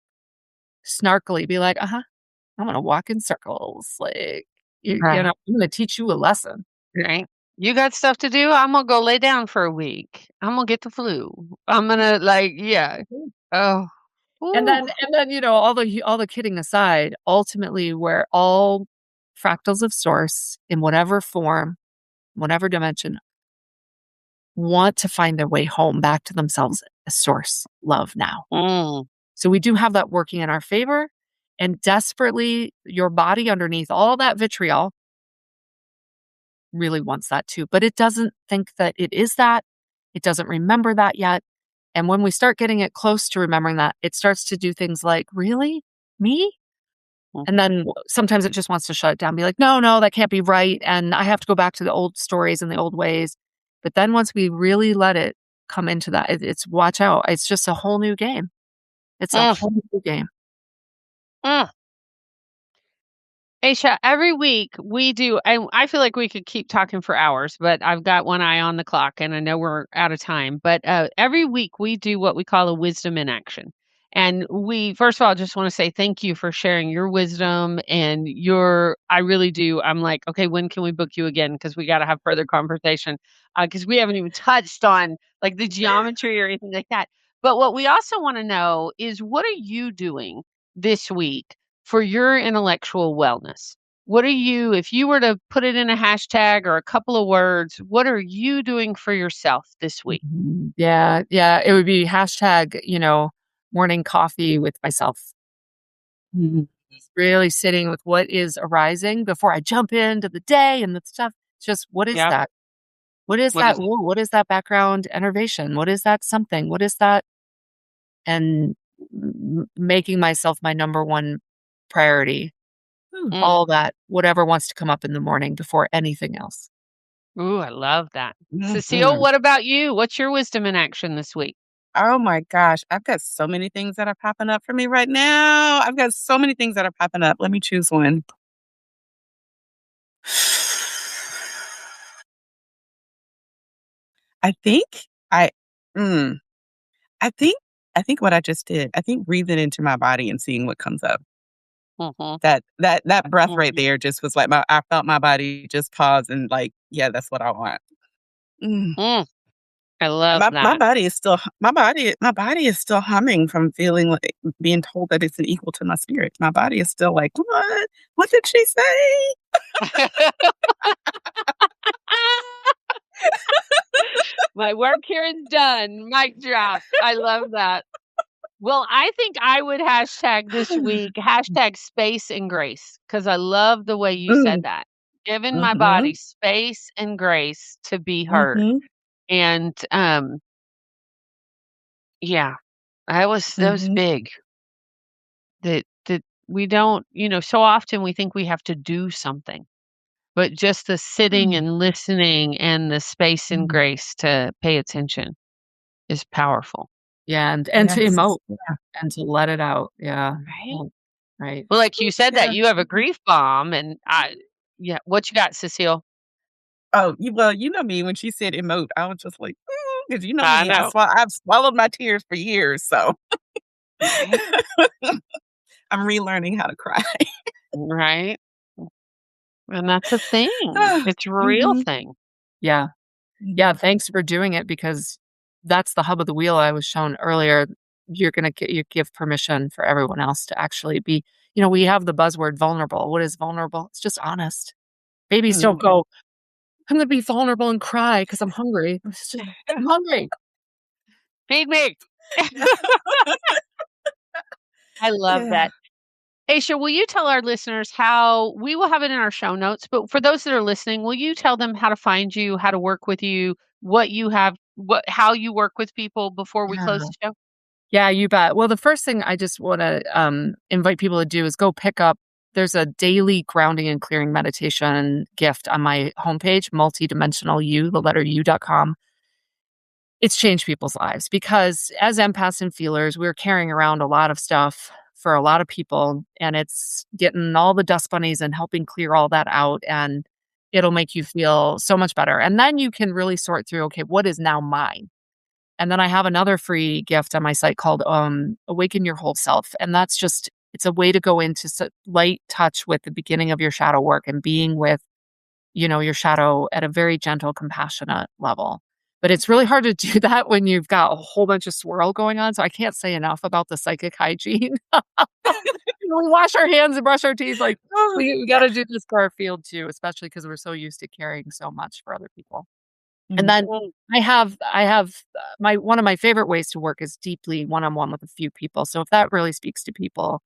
snarkily be like, "Uh-huh, I'm gonna walk in circles. Like, Right. I'm gonna teach you a lesson." Right. You got stuff to do? I'm gonna go lay down for a week. I'm gonna get the flu. I'm gonna yeah. Oh. And Ooh. then, all the kidding aside, ultimately, we're all fractals of source in whatever form, whatever dimension, want to find their way home back to themselves as source love now. Mm. So we do have that working in our favor, and desperately, your body underneath all that vitriol really wants that too, but it doesn't think that it is that. It doesn't remember that yet. And when we start getting it close to remembering that, it starts to do things like, "Really? Me?" Mm. And then sometimes it just wants to shut it down, be like, "No, no, that can't be right, and I have to go back to the old stories and the old ways." But then once we really let it come into that, it's watch out. It's just a whole new game. It's a Mm. whole new game. Mm. Aisha, every week we do, and I feel like we could keep talking for hours, but I've got one eye on the clock and I know we're out of time. But every week we do what we call a wisdom in action. And first of all, just want to say thank you for sharing your wisdom and I really do. I'm like, okay, when can we book you again? Because we got to have further conversation because we haven't even touched on like the geometry or anything like that. But what we also want to know is what are you doing this week for your intellectual wellness? If you were to put it in a hashtag or a couple of words, what are you doing for yourself this week? Mhm. Yeah, yeah, it would be hashtag, morning coffee with myself. Mhm. Really sitting with what is arising before I jump into the day and the stuff. Just what is Yep. that? What is What that? is it? Ooh, what is that background enervation? What is that something? What is that? And making myself my number one priority. Mm. All that, whatever wants to come up in the morning before anything else. Ooh, I love that. Cecile, Mhm. what about you? What's your wisdom in action this week? Oh my gosh, I've got so many things that are popping up for me right now. I've got so many things that are popping up. Let me choose one. I think I mm, I think I think what I just did, I think breathing into my body and seeing what comes up. Mhm. That breath right Mhm. there just was like I felt my body just pause and like, yeah, that's what I want. Mm. Mm. I love My that. body is still my body is still humming from feeling like being told that it's an equal to my spirit. My body is still like, "What? What did she say?" My work here is done. Mic drop. I love that. Well, I think I would hashtag this week, hashtag space and grace, because I love the way you said Mm, that. Giving my body mhm, space and grace to be heard. mhm, And yeah, that was mhm, big. That we don't, so often we think we have to do something, but just the sitting mm, and listening and the space and mm, grace to pay attention is powerful. Yeah, and to Yes. emote Yeah. and to let it out. Yeah. Right? Mm, right. Well, like you said that Yeah. you have a grief bomb and yeah, what you got, Cecile? Oh, you know me, when she said emote, I was just like, because you know I me, know. I've swallowed my tears for years, so Right? I'm relearning how to cry. Right? And that's a thing. It's a real Mhm, thing. Yeah. Yeah, mhm, thanks for doing it because that's the hub of the wheel I was shown earlier. You're gonna you give permission for everyone else to actually be we have the buzzword vulnerable. What is vulnerable? It's just honest. Babies don't mhm. go, "I'm gonna be vulnerable and cry because 'cause I'm hungry." It's just, "I'm hungry." Feed me. I love Yeah. that. Aisha, will you tell our listeners how we will have it in our show notes, but for those that are listening, will you tell them how to find you, how to work with you, what you have, how you work with people before we close Yeah. the show? Yeah, you bet. Well, the first thing I just wanna, invite people to do is go pick up there's a daily grounding and clearing meditation gift on my homepage, multidimensional u, the letter u.com. It's changed people's lives because as empaths and feelers, we're carrying around a lot of stuff for a lot of people, and it's getting all the dust bunnies and helping clear all that out, and it'll make you feel so much better. And then you can really sort through, okay, what is now mine? And then I have another free gift on my site called Awaken Your Whole Self. And that's just, it's a way to go into light touch with the beginning of your shadow work and being with your shadow at a very gentle, compassionate level. But it's really hard to do that when you've got a whole bunch of swirl going on. So I can't say enough about the psychic hygiene. We wash our hands and brush our teeth. Like Oh, we got yeah. to do this for our field too, especially because we're so used to carrying so much for other people. And Mhm. then I have my one of my favorite ways to work is deeply one-on-one with a few people. So if that really speaks to people,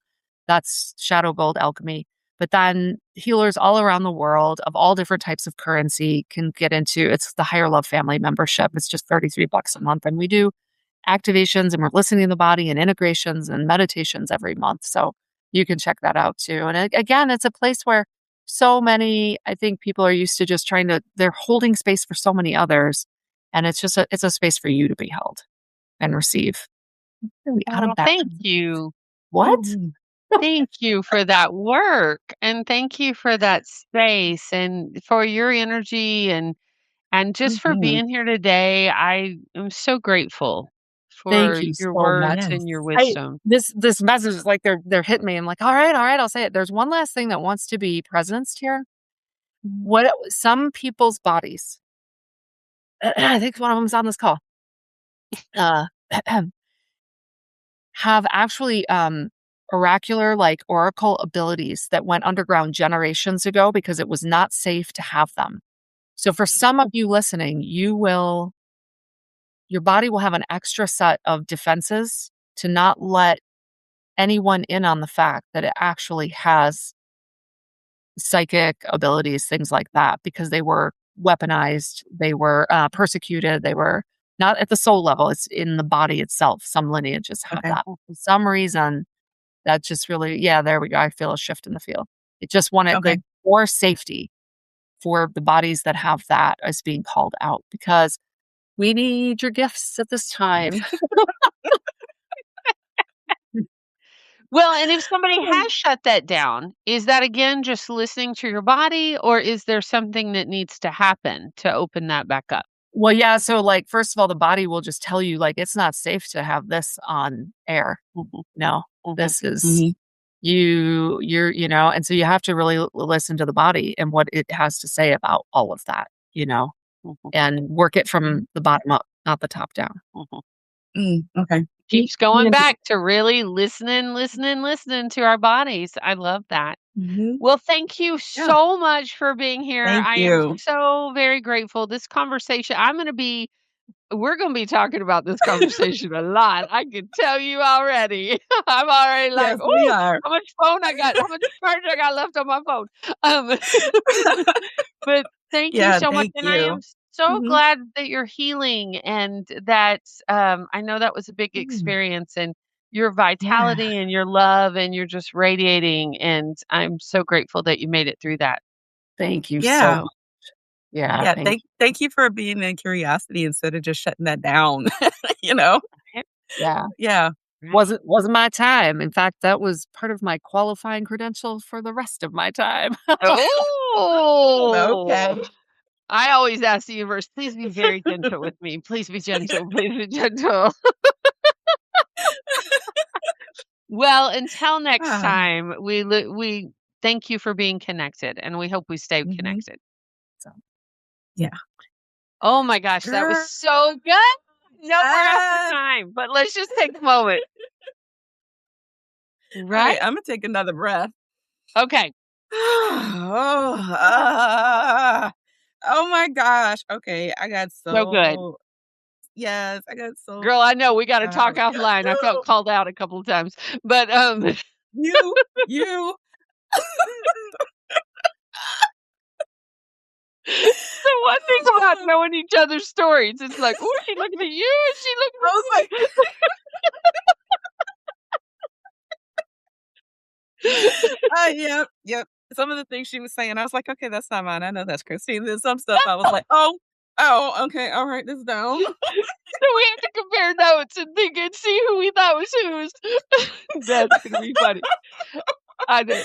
that's Shadow Gold Alchemy. But then healers all around the world of all different types of currency can get into it's the Higher Love Family membership. It's just $33 a month. And we do activations and we're listening to the body and integrations and meditations every month. So you can check that out too. And again, it's a place where so many, I think people are used to just they're holding space for so many others. And it's a space for you to be held and receive. Really out of Well, that. thank you. What? Mhm. Thank you for that work and thank you for that space and for your energy and just for Mhm. being here today. I am so grateful Thank for you your so much. words Yes. and your I wisdom. this message is like they're hitting me. I'm like, all right, I'll say it. There's one last thing that wants to be presenced here. Mhm. What some people's bodies, I think one of them's on this call, uh, have actually oracular like oracle abilities that went underground generations ago because it was not safe to have them. So for some of you listening, your body will have an extra set of defenses to not let anyone in on the fact that it actually has psychic abilities, things like that, because they were weaponized, they were persecuted, they were not at the soul level, it's in the body itself. Some lineages have Okay. that. For some reason, that just really, yeah, there we go. I feel a shift in the field. It just wanted Okay. the more safety for the bodies that have that as being called out because we need your gifts at this time. Well, and if somebody has shut that down, is that again just listening to your body or is there something that needs to happen to open that back up? Well, yeah, so, like, first of all, the body will just tell you, like, "It's not safe to have this on air. Mhm, No, mhm, this is Mhm. and so you have to really listen to the body and what it has to say about all of that, mhm, and work it Mhm. from the bottom up, not the top down. mhm. Okay. Be Keeps going being back to really listening, listening, listening to our bodies. I love that. Mhm. Well, thank you Yeah. so much for being here. Thank I am you. so very grateful. This conversation, we're going to be talking about this conversation a lot. I can tell you already. I'm already like, Yes, we oh, are. how much charge I got left on my phone. Um, but thank you Yeah, so much. thank And I am you. so Mhm. glad that you're healing and that I know that was a big Mm. experience and your Yeah. vitality and your love and you're just radiating. And I'm so grateful that you made it through that. Thank you so Yeah. much. Yeah, Yeah, thank you. thank you for being in curiosity instead of just shutting that down, you know? Yeah. Yeah. Wasn't my time. In fact, that was part of my qualifying credential for the rest of my time. Oh, Okay. I always ask the universe, please be very gentle with me. Please be gentle. Please be gentle. Well, until next Ah, time, we thank you for being connected, and we hope we stay mhm. connected. So, Yeah. Oh my gosh, that was Girl. so good. Nope, we're out of Ah. time, but let's just take a moment. All Right? right, I'm gonna take another breath. Okay. Oh, oh my gosh. Okay, I got So good. so yes, I got so Girl, I know we got to talk um, offline. I felt called out a couple of times, but you, you. the one thing about Oh, knowing each other's stories, it's like, oh, is she looking at you? Is she I was like, looking at me? yep, yep. Some of the things she was saying, I was like, okay, that's not mine. I know that's Christine. Then some stuff, I was like, oh, okay, I'll write this down. So we have to compare notes and think and see who we thought was whose. That's gonna be funny. I know.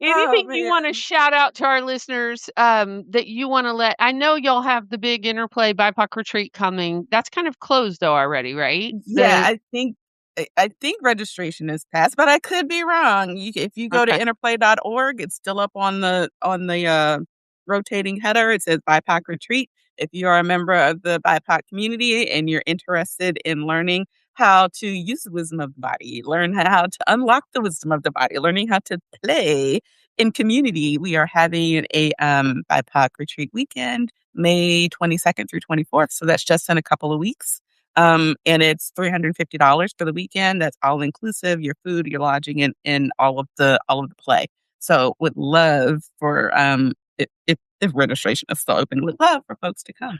Oh Anything you man. want to shout out to our listeners that you want to let? I know y'all have the big interplay BIPOC retreat coming. That's kind of closed though already, right? Yeah, I think registration is passed, but I could be wrong. If you go to Okay. interplay.org, it's still up on the rotating header. It says BIPOC retreat. If you are a member of the BIPOC community and you're interested in learning how to use the wisdom of the body, learn how to unlock the wisdom of the body, learning how to play in community, we are having a BIPOC retreat weekend, May 22nd through 24th. So that's just in a couple of weeks. And it's $350 for the weekend. That's all inclusive, your food, your lodging, and all of the play. So would love for if registration is still open, would love for folks to come.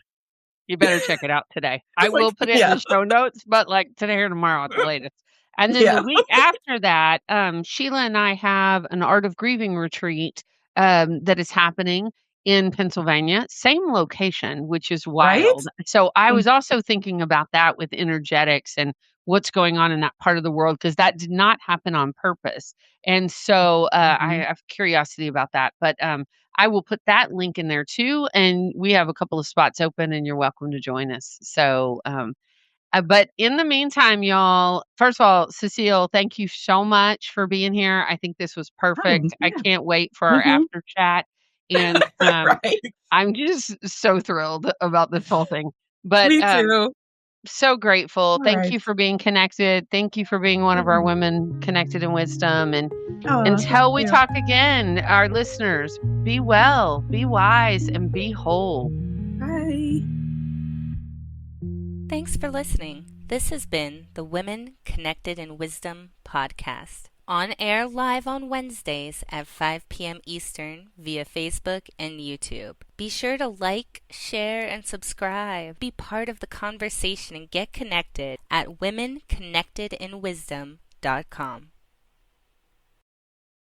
You better check it out today. I It's like, will put it in yeah, the show notes, but like today or tomorrow at the latest. And then the yeah, week after that, Sheila and I have an Art of Grieving retreat that is happening in Pennsylvania, same location, which is right? wild. So I Mm, was also thinking about that with energetics and what's going on in that part of the world because that did not happen on purpose. And so I mhm. have curiosity about that. But I will put that link in there too, and we have a couple of spots open, and you're welcome to join us. So, but in the meantime, y'all, first of all, Cecile, thank you so much for being here. I think this was Oh, perfect. I yeah. can't wait for our Mhm. after chat, and Right. I'm just so thrilled about this whole thing. But Me too. so grateful. All Thank right. you for being connected. Thank you for being one of our women connected in wisdom. And Oh, thank until we you. talk again, our listeners, be well, be wise, and be whole. Bye. Thanks for listening. This has been the Women Connected in Wisdom podcast. On air live on Wednesdays at 5 p.m. Eastern via Facebook and YouTube. Be sure to like, share, and subscribe. Be part of the conversation and get connected at womenconnectedinwisdom.com.